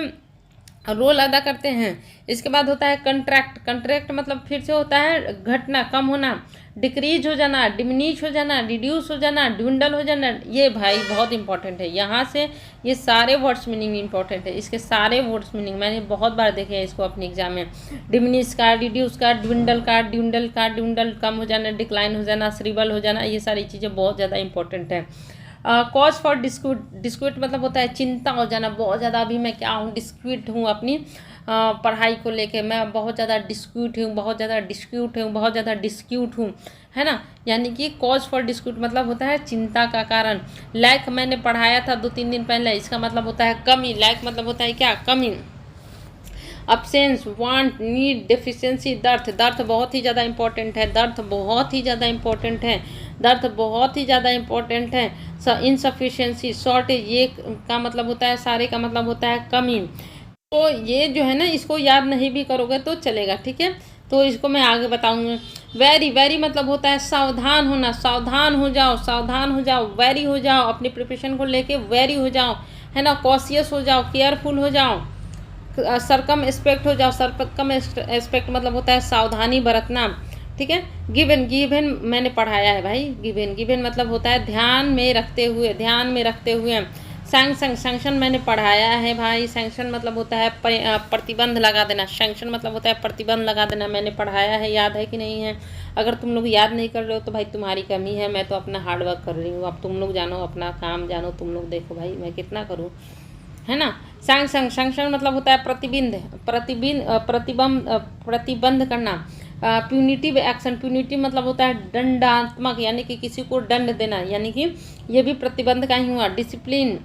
रोल अदा करते हैं। इसके बाद होता है कंट्रैक्ट मतलब फिर से होता है घटना, कम होना, डिक्रीज हो जाना, डिमिनिश हो जाना, रिड्यूस हो जाना, ड्विंडल हो जाना। ये भाई बहुत इंपॉर्टेंट है, यहाँ से ये सारे वर्ड्स मीनिंग इंपॉर्टेंट है। इसके सारे वर्ड्स मीनिंग मैंने बहुत बार देखे हैं इसको अपने एग्जाम में। डिमिनिश का, रिड्यूस का, ड्विंडल कम हो जाना, डिक्लाइन हो जाना, श्रिबल हो जाना, ये सारी चीज़ें बहुत ज़्यादा इंपॉर्टेंट है। कॉज फॉर डिस्क्यूट मतलब होता है चिंता हो जाना, बहुत ज़्यादा अभी मैं क्या हूँ, डिस्क्यूट हूँ अपनी पढ़ाई को लेके, मैं बहुत ज़्यादा डिस्क्यूट हूँ, बहुत ज़्यादा डिस्क्यूट हूँ, है ना। यानी कि कॉज फॉर डिस्क्यूट मतलब होता है चिंता का कारण। लैक मैंने पढ़ाया था 2-3 दिन पहले, इसका मतलब होता है कमी। लैक मतलब होता है क्या, कमी। अब्सेंस, वांट, नीड, डेफिशिएंसी, दर्द बहुत ही ज़्यादा इंपॉर्टेंट है, दर्द बहुत ही ज़्यादा इंपॉर्टेंट है। इनसफिशिएंसी, शॉर्टेज, ये का मतलब होता है, सारे का मतलब होता है कमी। तो ये जो है ना, इसको याद नहीं भी करोगे तो चलेगा, ठीक है। तो इसको मैं आगे बताऊंगा। वेरी मतलब होता है सावधान होना, सावधान हो जाओ, वेरी हो जाओ, अपनी प्रिपरेशन को लेके वेरी हो जाओ, है ना। कॉशियस हो जाओ, केयरफुल हो जाओ, सरकम एस्पेक्ट हो जाओ। सरकम एस्पेक्ट मतलब होता है सावधानी बरतना, ठीक है। गिवन मैंने पढ़ाया है भाई। गिवन मतलब होता है ध्यान में रखते हुए। सैंक्शन मैंने पढ़ाया है भाई। सैंक्शन मतलब होता है प्रतिबंध लगा देना। सैंक्शन मतलब होता है प्रतिबंध लगा देना, मैंने पढ़ाया है, याद है कि नहीं है। अगर तुम लोग याद नहीं कर रहे हो तो भाई तुम्हारी कमी है, मैं तो अपना हार्डवर्क कर रही हूँ। अब तुम लोग जानो, अपना काम जानो, तुम लोग देखो भाई मैं कितना करूँ, है ना। सैंक्शन मतलब होता है प्रतिबंध करना। प्यूनिटिव एक्शन, प्यूनिटिव मतलब होता है दंडात्मक, यानी कि किसी को दंड देना, यानी कि ये भी प्रतिबंध का ही हुआ। डिसिप्लिन,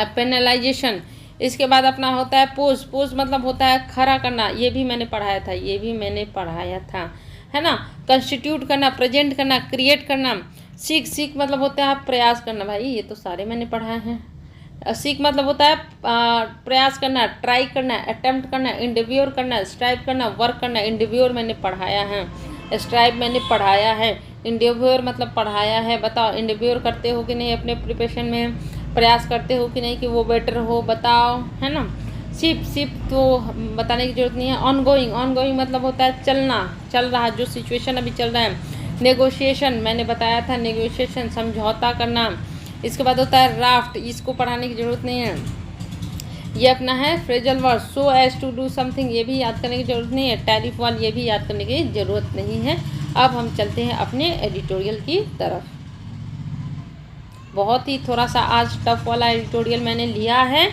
पेनलाइजेशन, इसके बाद अपना होता है पोज। पोज मतलब होता है खड़ा करना, ये भी मैंने पढ़ाया था, ये भी मैंने पढ़ाया था, है ना। कंस्टिट्यूट करना, प्रेजेंट करना, क्रिएट करना। सीख, सीख मतलब होता है प्रयास करना, भाई ये तो सारे मैंने पढ़ाए हैं। सीख मतलब होता है प्रयास करना, ट्राई करना, अटेम्प्ट करना, इंडिव्योर करना, स्ट्राइव करना, वर्क करना। इंडिव्योर मैंने पढ़ाया है, स्ट्राइव मैंने पढ़ाया है, इंडिव्योर मतलब पढ़ाया है। बताओ इंडिव्योर करते हो कि नहीं अपने प्रिपरेशन में, प्रयास करते हो कि नहीं कि वो बेटर हो, बताओ, है ना। सिप, सिप तो बताने की जरूरत नहीं है। ऑनगोइंग, ऑनगोइंग मतलब होता है चलना, चल रहा, जो सिचुएशन अभी चल रहा है। नेगोशिएशन मैंने बताया था, नेगोशिएशन समझौता करना। इसके बाद होता है राफ्ट, इसको पढ़ाने की ज़रूरत नहीं है, ये अपना है phrasal word. So as to do something, ये भी याद करने की ज़रूरत नहीं है। टैरिफ वाल, ये भी याद करने की ज़रूरत नहीं है। अब हम चलते हैं अपने एडिटोरियल की तरफ। बहुत ही थोड़ा सा आज टफ वाला एडिटोरियल मैंने लिया है,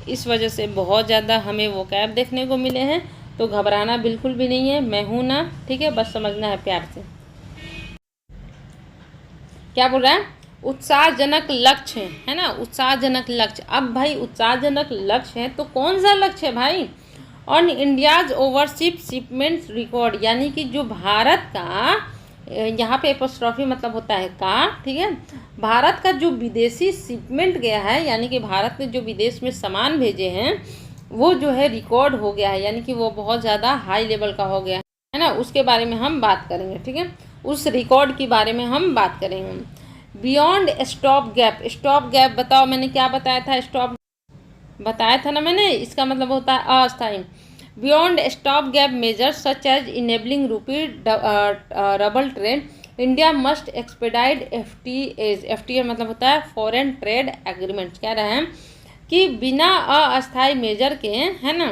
इस वजह से बहुत ज़्यादा हमें वो कैप देखने को मिले हैं, तो घबराना बिल्कुल भी नहीं है, मैं हूँ ना, ठीक है, बस समझना है प्यार से। क्या बोल रहा है? उत्साहजनक लक्ष्य है ना, उत्साहजनक लक्ष्य। अब भाई उत्साहजनक लक्ष्य है तो कौन सा लक्ष्य है भाई? ऑन इंडियाज ओवरसीप शिपमेंट रिकॉर्ड, यानी कि जो भारत का, यहाँ पे एपोस्ट्रॉफी मतलब होता है का, ठीक है, भारत का जो विदेशी शिपमेंट गया है, यानी कि भारत ने जो विदेश में सामान भेजे हैं वो जो है रिकॉर्ड हो गया है, यानी कि वो बहुत ज़्यादा हाई लेवल का हो गया है ना। उसके बारे में हम बात करेंगे, ठीक है, उस रिकॉर्ड के बारे में हम बात करेंगे। Beyond stop gap, stop gap बताओ मैंने क्या बताया था? स्टॉप बताया था ना मैंने, इसका मतलब होता है अस्थायी। Beyond stop gap measures such as enabling rupee rouble trade, India must expedite FTAs। FTA मतलब होता है फॉरेन ट्रेड एग्रीमेंट। कह रहे हैं कि बिना अस्थायी मेजर के, है ना,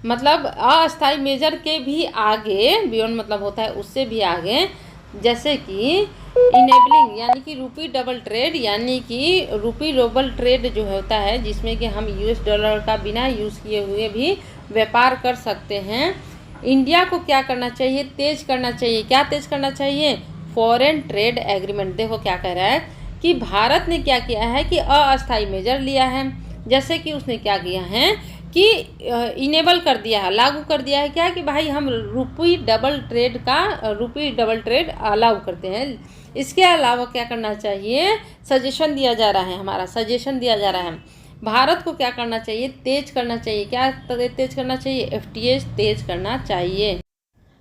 मतलब अस्थायी मेजर के भी आगे, बियॉन्ड मतलब होता है उससे भी आगे, जैसे कि इनेबलिंग यानी कि रूपी डबल ट्रेड, यानी कि रूपी डबल ट्रेड जो होता है जिसमें कि हम US डॉलर का बिना यूज़ किए हुए भी व्यापार कर सकते हैं। इंडिया को क्या करना चाहिए? तेज करना चाहिए। क्या तेज करना चाहिए? Foreign trade agreement. देखो क्या कह रहा है कि भारत ने क्या किया है कि अस्थायी मेजर लिया है, जैसे कि उसने क्या किया है कि इनेबल कर दिया है, लागू कर दिया है क्या कि भाई हम रूपी डबल ट्रेड अलाउ करते हैं। इसके अलावा क्या करना चाहिए? सजेशन दिया जा रहा है, हमारा सजेशन दिया जा रहा है भारत को क्या करना चाहिए? तेज करना चाहिए। क्या तेज करना चाहिए? FTAs तेज करना चाहिए।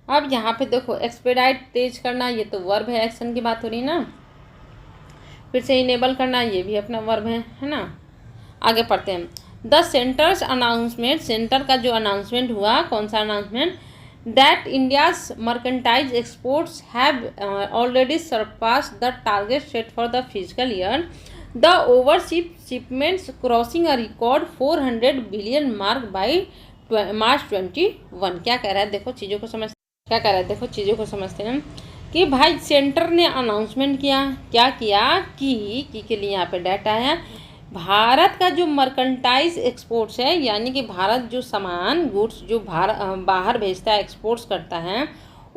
अब यहाँ पे देखो एक्सपेडाइट तेज करना, ये तो वर्ब है, एक्शन की बात हो रही ना। फिर से इनेबल करना, ये भी अपना वर्ब है ना। आगे पढ़ते हैं। द सेंटर्स अनाउंसमेंट, सेंटर का जो अनाउंसमेंट हुआ, कौन सा announcement? That India's merchandise exports have already surpassed the target set for the fiscal year, the overseas shipments crossing a record 400 billion mark by March 21। क्या कह रहा है? देखो चीज़ों को समझ, क्या कह रहा है? देखो चीज़ों को समझते हैं कि भाई सेंटर ने अनाउंसमेंट किया, क्या किया कि के लिए यहाँ पे डाटा है, भारत का जो मर्केंटाइज एक्सपोर्ट्स है, यानी कि भारत जो सामान गुड्स जो बाहर भेजता है, एक्सपोर्ट्स करता है,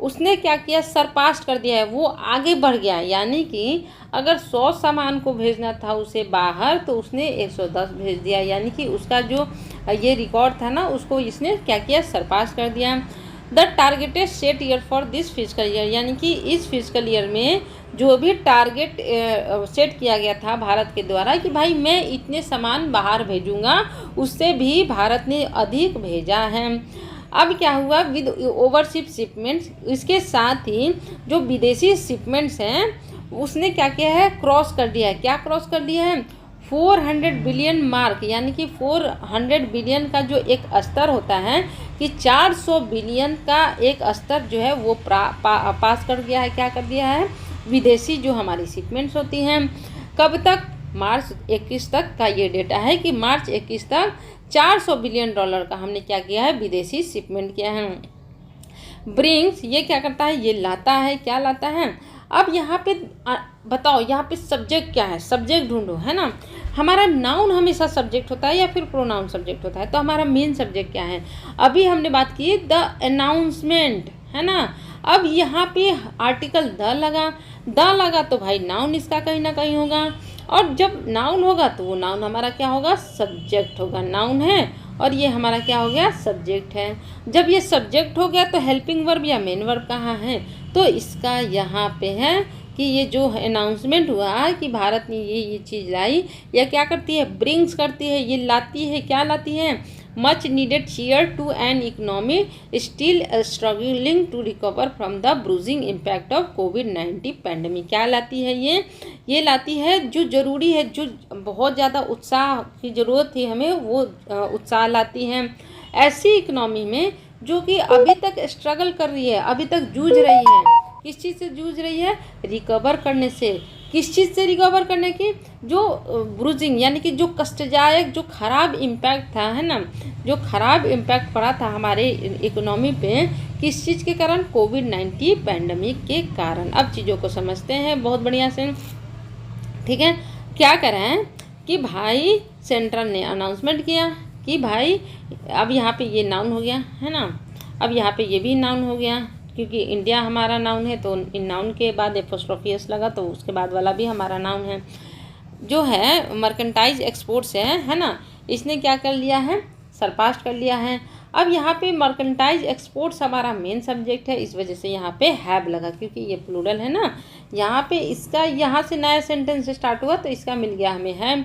उसने क्या किया? सरपास कर दिया है, वो आगे बढ़ गया है। यानी कि अगर 100 सामान को भेजना था उसे बाहर, तो उसने 110 भेज दिया, यानी कि उसका जो ये रिकॉर्ड था ना, उसको इसने क्या किया? सरपास कर दिया। The targeted set ear for this physical year, यानी कि इस फिजिकल ईयर में जो भी टारगेट सेट किया गया था भारत के द्वारा कि भाई मैं इतने सामान बाहर भेजूंगा, उससे भी भारत ने अधिक भेजा है। अब क्या हुआ? विद ओवरसीप शिपमेंट्स, इसके साथ ही जो विदेशी शिपमेंट्स हैं उसने क्या किया है? क्रॉस कर दिया है। क्या क्रॉस कर दिया है? 400 बिलियन मार्क, यानी कि 400 बिलियन का जो एक स्तर होता है कि 400 बिलियन का एक स्तर जो है वो पास कर गया है। क्या कर दिया है? विदेशी जो हमारी शिपमेंट्स होती हैं। कब तक? मार्च 21 तक का ये डेटा है कि मार्च 21 तक 400 बिलियन डॉलर का हमने क्या किया है? विदेशी शिपमेंट किया है। ब्रिंग्स, ये क्या करता है? ये लाता है। क्या लाता है? अब यहाँ पे बताओ, यहाँ पे सब्जेक्ट क्या है? सब्जेक्ट ढूंढो, है ना। हमारा नाउन हमेशा सब्जेक्ट होता है या फिर प्रोनाउन सब्जेक्ट होता है, तो हमारा मेन सब्जेक्ट क्या है? अभी हमने बात की द अनाउंसमेंट, है ना। अब यहाँ पे आर्टिकल द लगा तो भाई नाउन इसका कहीं ना कहीं होगा। और जब नाउन होगा तो वो नाउन हमारा क्या होगा, सब्जेक्ट होगा। नाउन है और ये हमारा क्या हो गया, सब्जेक्ट है। जब ये सब्जेक्ट हो गया तो हेल्पिंग वर्ब या मेन वर्ब कहाँ है, तो इसका यहाँ पे है कि ये जो अनाउंसमेंट हुआ कि भारत ने ये चीज़ लाई, या क्या करती है, ब्रिंग्स करती है, ये लाती है, क्या लाती है, much needed cheer to an economy still struggling to recover from the bruising impact of कोविड-19 पैंडमिक। क्या लाती है ये लाती है जो ज़रूरी है, जो बहुत ज़्यादा उत्साह की ज़रूरत थी हमें, वो उत्साह लाती है ऐसी इकोनॉमी में जो कि अभी तक स्ट्रगल कर रही है, अभी तक जूझ रही है। किस चीज़ से जूझ रही है, रिकवर करने से। किस चीज़ से रिकवर करने की, जो ब्रूजिंग यानी कि जो कष्टदायक, जो खराब इम्पैक्ट था, है ना, जो खराब इम्पैक्ट पड़ा था हमारे इकोनॉमी पे, किस चीज़ के कारण, कोविड-19 पैंडमिक के कारण। अब चीज़ों को समझते हैं बहुत बढ़िया से, ठीक है। क्या करें कि भाई सेंट्रल ने अनाउंसमेंट किया कि भाई अब यहाँ पे ये नाउन हो गया, है ना, अब यहाँ पे ये भी नाउन हो गया, क्योंकि इंडिया हमारा नाउन है, तो इन नाउन के बाद एपोस्ट्रोफी एस लगा तो उसके बाद वाला भी हमारा नाउन है। जो है मर्केंटाइज एक्सपोर्ट्स है ना, इसने क्या कर लिया है, सरपास कर लिया है। अब यहाँ पे मर्केंटाइज एक्सपोर्ट्स हमारा मेन सब्जेक्ट है, इस वजह से यहाँ पे हैव लगा, क्योंकि ये प्लूरल है ना, यहाँ पे इसका यहाँ से नया सेंटेंस स्टार्ट हुआ तो इसका मिल गया हमें है।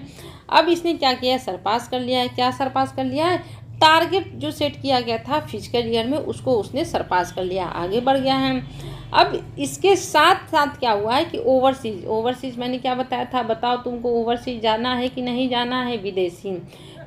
अब इसने क्या किया, सरपास कर लिया है। क्या सरपास कर लिया है, टारगेट जो सेट किया गया था फिजिकल ईयर में उसको उसने सरपास कर लिया, आगे बढ़ गया है। अब इसके साथ साथ क्या हुआ है कि ओवरसीज मैंने क्या बताया था, बताओ तुमको ओवरसीज जाना है कि नहीं जाना है,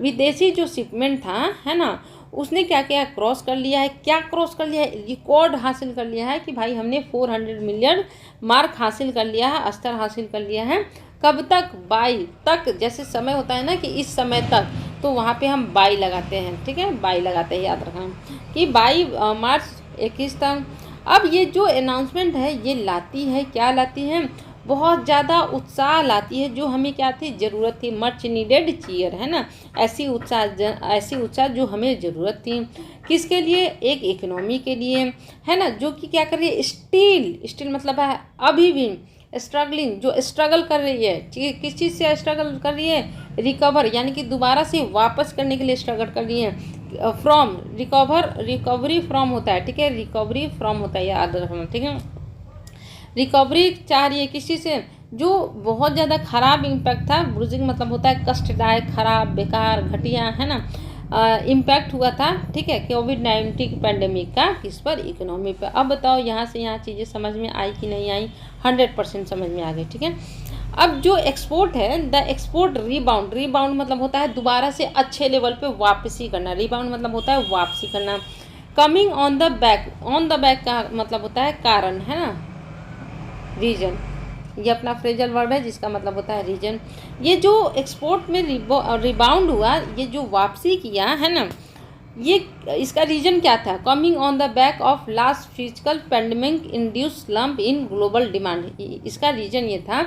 विदेशी जो शिपमेंट था, है ना, उसने क्या किया, क्रॉस कर लिया है। क्या क्रॉस कर लिया है, रिकॉर्ड हासिल कर लिया है कि भाई हमने 400 मिलियन मार्क हासिल कर लिया है, स्तर हासिल कर लिया है। कब तक, 22 तक, जैसे समय होता है ना कि इस समय तक, तो वहाँ पे हम 22 लगाते हैं, ठीक है, 22 लगाते हैं, याद रखना कि 22 मार्च 21 तक। अब ये जो अनाउंसमेंट है ये लाती है, क्या लाती है, बहुत ज़्यादा उत्साह लाती है, जो हमें क्या थी, ज़रूरत थी, मच नीडेड चीयर, है ना, ऐसी उत्साह जो हमें ज़रूरत थी, किसके लिए, एक इकोनॉमी के लिए, है ना, जो कि क्या कर रही है, स्टिल मतलब है अभी भी, स्ट्रगलिंग, जो स्ट्रगल कर रही है, ठीक है, किस चीज़ से स्ट्रगल कर रही है, रिकवर यानी कि दोबारा से वापस करने के लिए स्ट्रगल कर रही है। फ्रॉम, रिकवरी फ्रॉम होता है, ठीक है, रिकवरी फ्रॉम होता है, याद रखना, ठीक है। रिकवरी चाह रही है किस चीज़ से, जो बहुत ज़्यादा खराब इम्पैक्ट था, ब्रूजिंग मतलब होता है कष्टदायक, खराब, बेकार, घटिया, है ना, इम्पैक्ट हुआ था, ठीक है, कोविड-19 पैंडेमिक का, किस पर, इकोनॉमी पर। अब बताओ यहाँ से यहाँ चीज़ें समझ में आई कि नहीं आई, 100% समझ में आ गई, ठीक है। अब जो एक्सपोर्ट है, द एक्सपोर्ट रीबाउंड मतलब होता है दोबारा से अच्छे लेवल पे वापसी करना, रीबाउंड मतलब होता है वापसी करना। कमिंग ऑन द बैक का मतलब होता है कारण, है ना, रीजन, ये अपना फ्रेजल वर्ब है जिसका मतलब होता है रीजन। ये जो एक्सपोर्ट में रिबाउंड हुआ, ये जो वापसी किया, है ना, ये इसका रीजन क्या था, coming on the back of last physical pandemic induce lump in global demand. इसका रीजन ये था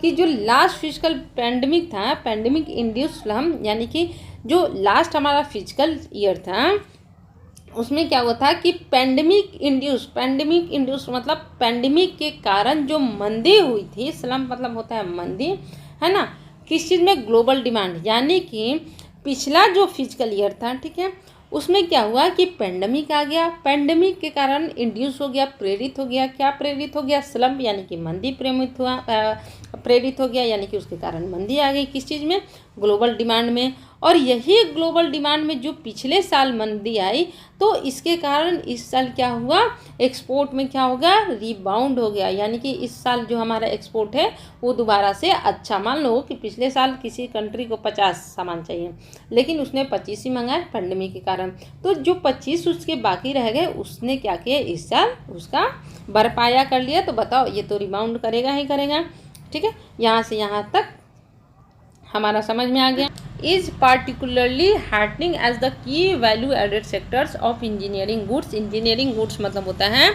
कि जो लास्ट फिजिकल पैंडेमिक था, पैंडेमिक इंड्यूस लंप, यानी कि जो लास्ट हमारा फिजिकल ईयर था उसमें क्या हुआ था कि पैंडेमिक इंड्यूस मतलब पैंडेमिक के कारण जो मंदी हुई थी, स्लम्प मतलब होता है मंदी, है ना, किस चीज़ में, ग्लोबल डिमांड, यानी कि पिछला जो फिजिकल ईयर था, ठीक है, उसमें क्या हुआ कि पैंडेमिक आ गया, पैंडेमिक के कारण इंड्यूस हो गया, प्रेरित हो गया, क्या प्रेरित हो गया, स्लम्प यानी कि मंदी प्रेरित हो गया, यानी कि उसके कारण मंदी आ गई, किस चीज़ में, ग्लोबल डिमांड में। और यही ग्लोबल डिमांड में जो पिछले साल मंदी आई, तो इसके कारण इस साल क्या हुआ, एक्सपोर्ट में क्या होगा, रीबाउंड हो गया, यानी कि इस साल जो हमारा एक्सपोर्ट है वो दोबारा से अच्छा, मान लो कि पिछले साल किसी कंट्री को 50 सामान चाहिए लेकिन उसने 25 ही मंगाए पैंडेमिक के कारण, तो जो 25 उसके बाकी रह गए उसने क्या किया, इस साल उसका भरपाया कर लिया। तो बताओ ये तो रिबाउंड करेगा ही करेगा, ठीक है। यहाँ से यहाँ तक हमारा समझ में आ गया। Is particularly heartening as the key value added sectors of engineering goods मतलब होता है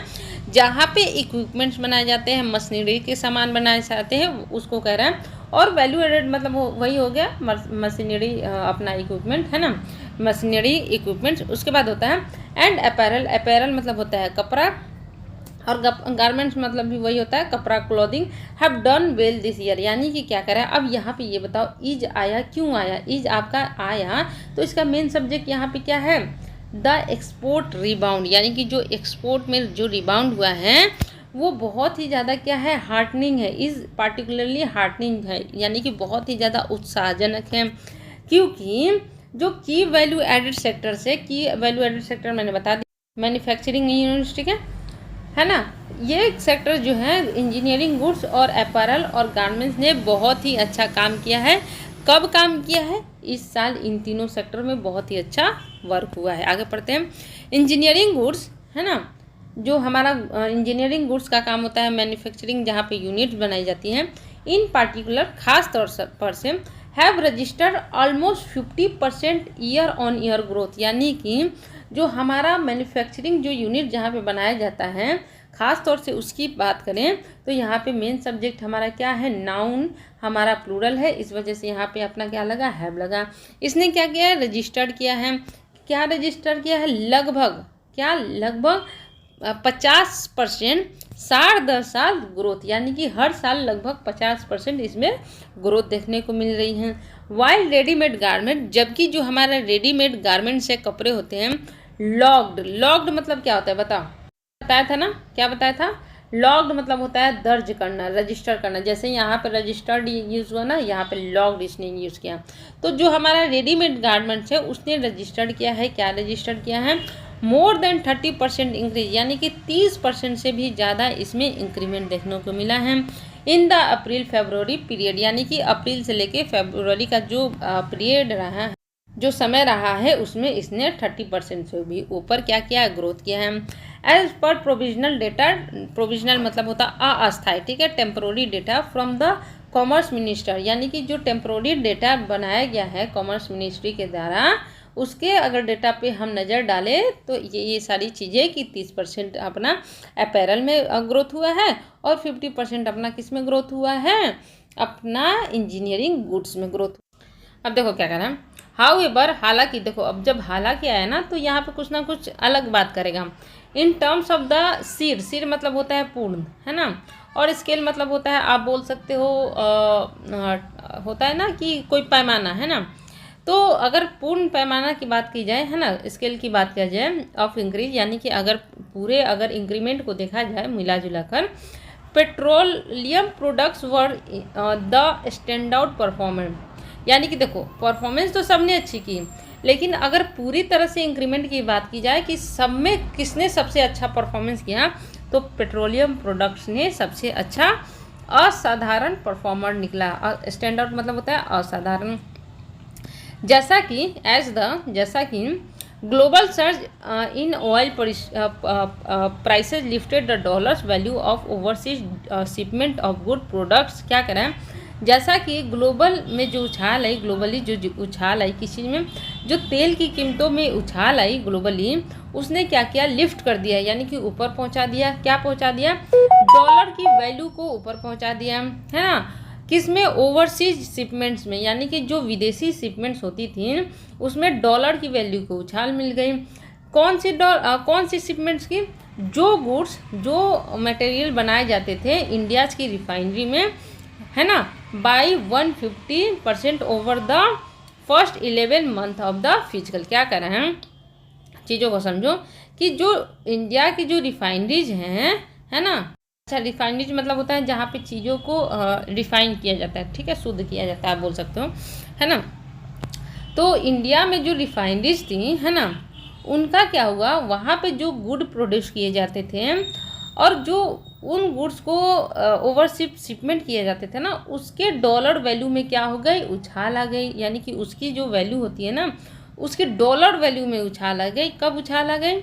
जहाँ पे इक्विपमेंट्स बनाए जाते हैं, मशीनरी के सामान बनाए जाते हैं, उसको कह रहा है। और वैल्यू एडेड मतलब वही हो गया मशीनरी, अपना इक्विपमेंट, है ना, मशीनरी इक्विपमेंट्स। उसके बाद होता है एंड अपैरल मतलब होता है कपड़ा, और गारमेंट्स मतलब भी वही होता है कपड़ा, clothing, have done well this year, यानी कि क्या करें। अब यहाँ पे ये बताओ इज आया, क्यों आया, इज आपका आया तो इसका मेन सब्जेक्ट यहाँ पे क्या है, द एक्सपोर्ट रिबाउंड, यानी कि जो एक्सपोर्ट में जो रिबाउंड हुआ है वो बहुत ही ज़्यादा क्या है, हार्टनिंग है, इज़ पार्टिकुलरली हार्टनिंग है, यानी कि बहुत ही ज़्यादा उत्साहजनक है। क्योंकि जो की वैल्यू एडेड सेक्टर से, की वैल्यू एडेड सेक्टर मैंने बता दिया मैन्युफैक्चरिंग यूनिवर्सिटी है ना, ये सेक्टर जो है इंजीनियरिंग, गुड्स और अपैरल और गारमेंट्स ने बहुत ही अच्छा काम किया है। कब काम किया है, इस साल इन तीनों सेक्टर में बहुत ही अच्छा वर्क हुआ है। आगे पढ़ते हैं। इंजीनियरिंग गुड्स है ना, जो हमारा इंजीनियरिंग गुड्स का काम होता है मैन्युफैक्चरिंग, जहाँ पे यूनिट्स बनाई जाती हैं, इन पार्टिकुलर खास तौर पर से have registered almost 50% year on year growth, यानी कि जो हमारा मैन्युफैक्चरिंग जो यूनिट जहाँ पे बनाया जाता है ख़ास तौर से उसकी बात करें तो यहाँ पे मेन सब्जेक्ट हमारा क्या है, नाउन, हमारा प्लूरल है, इस वजह से यहाँ पे अपना क्या लगा, हैव लगा। इसने क्या किया है, रजिस्टर्ड किया है। क्या रजिस्टर किया है, लगभग क्या, लगभग 50% साल दर साल ग्रोथ, यानी कि हर साल लगभग 50% इसमें ग्रोथ देखने को मिल रही है। वाइल रेडीमेड गारमेंट, जबकि जो हमारा रेडीमेड गारमेंट से कपड़े होते हैं लॉग्ड, लॉग्ड मतलब क्या होता है बताओ, बताया था ना, क्या बताया था, लॉग्ड मतलब होता है दर्ज करना, रजिस्टर करना, जैसे यहाँ पर रजिस्टर्ड यूज़ हुआ ना, यहाँ पे लॉग्ड इसने यूज़ किया। तो जो हमारा रेडीमेड गारमेंट्स है उसने रजिस्टर्ड किया है, क्या रजिस्टर्ड किया है, मोर देन 30% इंक्रीज, यानी कि 30% से भी ज़्यादा इसमें इंक्रीमेंट देखने को मिला है। In the April February period, यानी कि अप्रैल से लेके फरवरी का जो पीरियड रहा है, जो समय रहा है, उसमें इसने 30% से भी ऊपर क्या किया, ग्रोथ किया है। As per provisional data, provisional मतलब होता अस्थायी, ठीक है, temporary data from the commerce minister, यानी कि जो टेम्पोररी डेटा बनाया गया है कॉमर्स मिनिस्ट्री के द्वारा, उसके अगर डेटा पे हम नज़र डालें तो ये सारी चीज़ें कि 30% अपना अपैरल में ग्रोथ हुआ है और 50% अपना किस में ग्रोथ हुआ है, अपना इंजीनियरिंग गुड्स में ग्रोथ। अब देखो क्या कहना है, हाउएवर, हालांकि देखो अब जब हालांकि आया ना तो यहाँ पे कुछ ना कुछ अलग बात करेगा। इन टर्म्स ऑफ द सिर, सिर मतलब होता है पूर्ण, है ना, और स्केल मतलब होता है, आप बोल सकते हो होता है ना कि कोई पैमाना, है ना, तो अगर पूर्ण पैमाना की बात की जाए, है ना, स्केल की बात किया जाए ऑफ इंक्रीज, यानी कि अगर पूरे अगर इंक्रीमेंट को देखा जाए मिला जुला कर, petroleum products were the stand out performance, यानी कि देखो परफॉर्मेंस तो सबने अच्छी की, लेकिन अगर पूरी तरह से इंक्रीमेंट की बात की जाए कि सब में किसने सबसे अच्छा परफॉर्मेंस किया, तो पेट्रोलियम प्रोडक्ट्स ने सबसे अच्छा असाधारण परफॉर्मर निकला। स्टैंड आउट मतलब होता है असाधारण। जैसा कि global surge in oil prices lifted the dollars value of overseas shipment of good products, क्या करें, जैसा कि ग्लोबल में जो उछाल आई, ग्लोबली जो उछाल आई किस चीज़ में, जो तेल की कीमतों में उछाल आई ग्लोबली, उसने क्या किया, लिफ्ट कर दिया, यानी कि ऊपर पहुंचा दिया, क्या पहुंचा दिया, डॉलर की वैल्यू को ऊपर पहुंचा दिया, है ना, किस में, ओवरसीज शिपमेंट्स में, यानी कि जो विदेशी शिपमेंट्स होती थी उसमें डॉलर की वैल्यू को उछाल मिल गई। कौन सी शिपमेंट्स की, जो गुड्स, जो मटेरियल बनाए जाते थे इंडियाज़ की रिफाइनरी में, है ना, by 150% over the first 11 month of the physical. क्या कर रहे हैं, चीज़ों को समझो कि जो इंडिया की जो रिफाइनरीज हैं, है ना, अच्छा रिफाइनरीज मतलब होता है जहाँ पे चीज़ों को रिफाइन किया जाता है, ठीक है, शुद्ध किया जाता है, आप बोल सकते हो, है ना। तो इंडिया में जो रिफाइनरीज थी, है ना, उनका क्या हुआ, वहाँ पे जो गुड प्रोड्यूस किए जाते थे और जो उन गुड्स को ओवरशिप शिपमेंट किए जाते थे ना, उसके डॉलर वैल्यू में क्या हो गई, उछाल आ गई, यानी कि उसकी जो वैल्यू होती है ना, उसके डॉलर वैल्यू में उछाल आ गई। कब उछाल आ गई,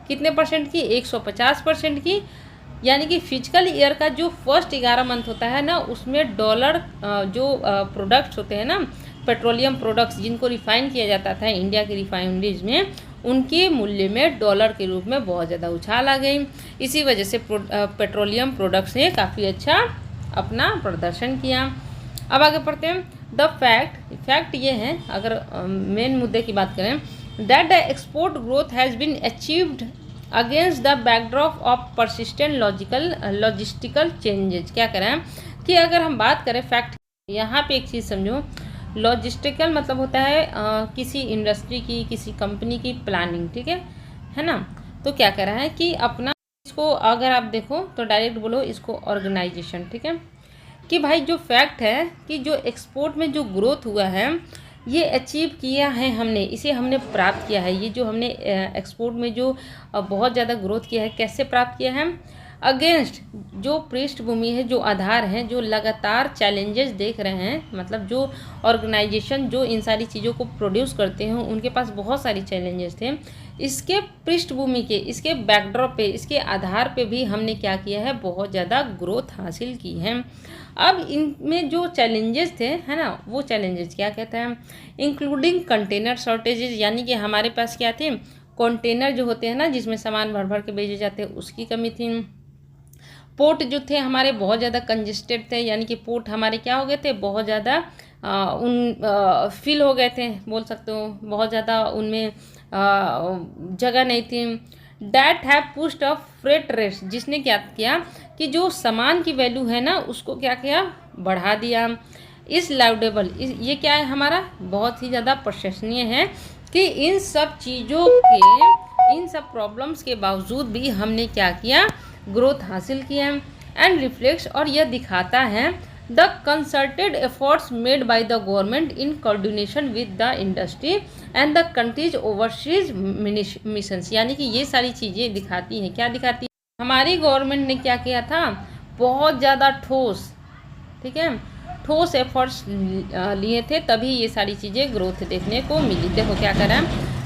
कितने परसेंट की, 150% की, यानी कि फिजिकल ईयर का जो फर्स्ट 11 मंथ होता है ना, उसमें डॉलर जो प्रोडक्ट्स होते हैं ना, पेट्रोलियम प्रोडक्ट्स जिनको रिफाइन किया जाता था इंडिया की रिफाइनरीज में, उनके मूल्य में डॉलर के रूप में बहुत ज़्यादा उछाल आ गई। इसी वजह से पेट्रोलियम प्रोडक्ट्स ने काफ़ी अच्छा अपना प्रदर्शन किया। अब आगे पढ़ते हैं। द फैक्ट ये है, अगर मेन मुद्दे की बात करें, that the export growth has been achieved against the backdrop of persistent logistical changes. क्या करें कि अगर हम बात करें फैक्ट, यहाँ पे एक चीज़ समझो, लॉजिस्टिकल मतलब होता है किसी इंडस्ट्री की, किसी कंपनी की प्लानिंग, ठीक है ना। तो क्या कर रहा है कि अपना इसको अगर आप देखो तो डायरेक्ट बोलो इसको ऑर्गेनाइजेशन, ठीक है, कि भाई जो फैक्ट है कि जो एक्सपोर्ट में जो ग्रोथ हुआ है ये अचीव किया है हमने, इसे हमने प्राप्त किया है। ये जो हमने एक्सपोर्ट में जो बहुत ज़्यादा ग्रोथ किया है, कैसे प्राप्त किया है, अगेंस्ट जो पृष्ठभूमि है, जो आधार है, जो लगातार चैलेंजेस देख रहे हैं, मतलब जो ऑर्गेनाइजेशन जो इन सारी चीज़ों को प्रोड्यूस करते हैं उनके पास बहुत सारी चैलेंजेस थे। इसके पृष्ठभूमि के, इसके बैकड्रॉप पे, इसके आधार पे भी हमने क्या किया है, बहुत ज़्यादा ग्रोथ हासिल की है। अब इनमें जो चैलेंजेस थे, है ना, वो चैलेंजेस क्या कहते हैं, इंक्लूडिंग कंटेनर शॉर्टेजेस, यानी कि हमारे पास क्या थे, कंटेनर जो होते हैं ना जिसमें सामान भर भर के भेजे जाते हैं, उसकी कमी थी। पोर्ट जो थे हमारे बहुत ज़्यादा कंजेस्टेड थे, यानी कि पोर्ट हमारे क्या हो गए थे, बहुत ज़्यादा फिल हो गए थे, बोल सकते हो, बहुत ज़्यादा उनमें जगह नहीं थी। That have pushed up freight rates, जिसने क्या किया कि जो सामान की वैल्यू है ना उसको क्या किया, बढ़ा दिया। इस लाउडेबल, ये क्या है हमारा, बहुत ही ज़्यादा प्रशंसनीय है कि इन सब चीज़ों के, इन सब प्रॉब्लम्स के बावजूद भी हमने क्या किया, ग्रोथ हासिल किया। एंड रिफ्लेक्ट्स, और यह दिखाता है the concerted efforts made by the government in coordination with the industry and the countries overseas missions, यानी कि ये सारी चीज़ें दिखाती हैं, क्या दिखाती है, हमारी गवर्नमेंट ने क्या किया था, बहुत ज़्यादा ठोस, ठीक है, ठोस एफर्ट्स लिए थे, तभी ये सारी चीज़ें ग्रोथ देखने को मिली। देखो क्या करें,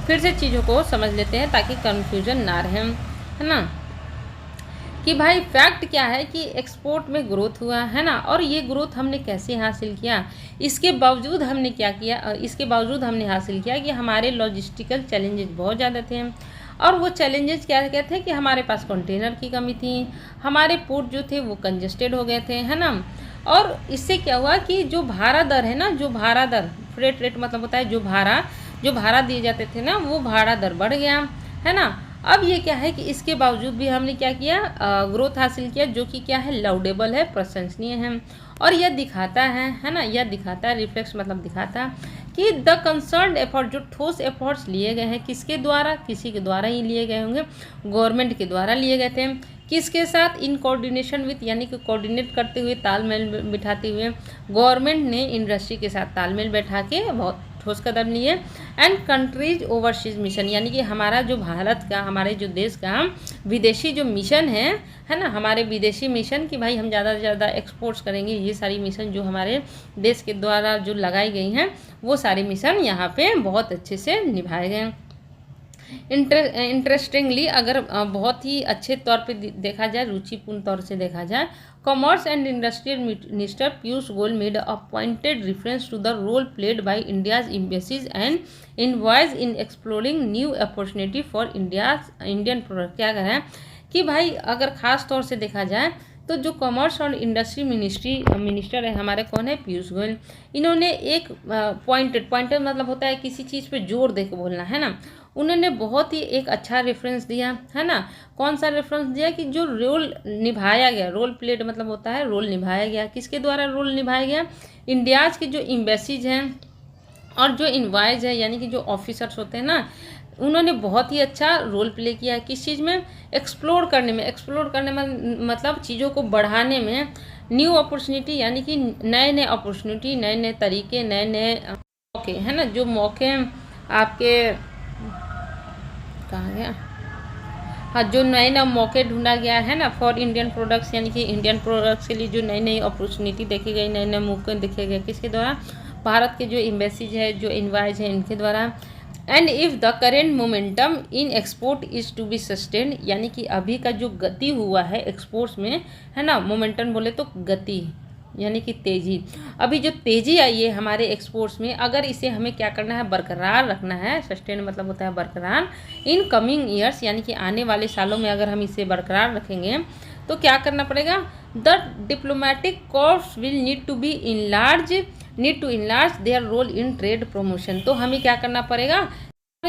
फिर से चीज़ों को समझ लेते हैं ताकि कन्फ्यूजन ना रहे, है ना, कि भाई फैक्ट क्या है कि एक्सपोर्ट में ग्रोथ हुआ है ना, और ये ग्रोथ हमने कैसे हासिल किया, इसके बावजूद हमने क्या किया, इसके बावजूद हमने हासिल किया कि हमारे लॉजिस्टिकल चैलेंजेस बहुत ज़्यादा थे। और वो चैलेंजेस क्या क्या थे कि हमारे पास कंटेनर की कमी थी, हमारे पोर्ट जो थे वो कंजेस्टेड हो गए थे, है ना। और इससे क्या हुआ कि जो भाड़ा दर है ना, जो भाड़ा दर, फ्रेट रेट मतलब होता है जो भाड़ा दिए जाते थे ना, वो भाड़ा दर बढ़ गया, है ना। अब ये क्या है कि इसके बावजूद भी हमने क्या किया, ग्रोथ हासिल किया, जो कि क्या है, लाउडेबल है, प्रशंसनीय है। और यह दिखाता है ना, यह दिखाता है, रिफ्लेक्स मतलब दिखाता कि द कंसर्न एफर्ट, जो ठोस एफर्ट्स लिए गए हैं, किसके द्वारा, किसी के द्वारा ही लिए गए होंगे, गवर्नमेंट के द्वारा लिए गए थे, किसके साथ, इन कोऑर्डिनेशन विथ, यानी कि कोऑर्डिनेट करते हुए, तालमेल बिठाते हुए, गवर्नमेंट ने इंडस्ट्री के साथ तालमेल बैठा के बहुत ठोस कदम लिए। एंड कंट्रीज ओवरसीज मिशन, यानी कि हमारा जो भारत का, हमारे जो देश का विदेशी जो मिशन है ना, हमारे विदेशी मिशन कि भाई हम ज़्यादा से ज़्यादा एक्सपोर्ट्स करेंगे, ये सारी मिशन जो हमारे देश के द्वारा जो लगाई गई हैं, वो सारे मिशन यहाँ पे बहुत अच्छे से निभाए गए। इंटरेस्टिंगली, अगर बहुत ही अच्छे तौर पे देखा जाए, रुचिपूर्ण तौर से देखा जाए, commerce and industrial minister Piyush Goyal made a pointed reference to the role played by India's embassies and envoys in exploring new opportunity for Indian product. क्या कह रहे हैं कि भाई अगर खास तौर से देखा जाए तो जो कॉमर्स और इंडस्ट्री मिनिस्टर है हमारे, कौन है, पीयूष गोयल, इन्होंने एक पॉइंटेड मतलब होता है किसी चीज़ पे जोर दे के बोलना, है ना, उन्होंने बहुत ही एक अच्छा रेफरेंस दिया, है ना। कौन सा रेफरेंस दिया कि जो रोल निभाया गया, रोल प्लेड मतलब होता है रोल निभाया गया, किसके द्वारा रोल निभाया गया, इंडियाज़ के जो एम्बेसीज हैं और जो इनवाइज है, यानी कि जो ऑफिसर्स होते हैं ना, उन्होंने बहुत ही अच्छा रोल प्ले किया है, किस चीज़ में, एक्सप्लोर करने में मतलब चीज़ों को बढ़ाने में, न्यू अपॉर्चुनिटी, यानी कि नए अपॉर्चुनिटी, नए तरीके, नए मौके, है ना, जो मौके आपके कहाँ गया, हाँ, जो नए मौके ढूंढा गया है ना फॉर इंडियन प्रोडक्ट्स, यानी कि इंडियन प्रोडक्ट्स के लिए जो नई अपॉर्चुनिटी देखी गई, नए मौके देखे गए, किसके द्वारा, भारत के जो एम्बेसीज है, जो इनवाइज है, इनके द्वारा। And if the current momentum in export is to be sustain, यानी कि अभी का जो गति हुआ है एक्सपोर्ट्स में, है ना, मोमेंटम बोले तो गति, यानी कि तेज़ी, अभी जो तेज़ी आई है हमारे एक्सपोर्ट्स में, अगर इसे हमें क्या करना है, बरकरार रखना है, सस्टेन मतलब होता है बरकरार, इन कमिंग ईयर्स, यानी कि आने वाले सालों में अगर हम इसे बरकरार रखेंगे तो क्या करना पड़ेगा, the diplomatic corps will need to enlarge their role in trade promotion. तो हमें क्या करना पड़ेगा,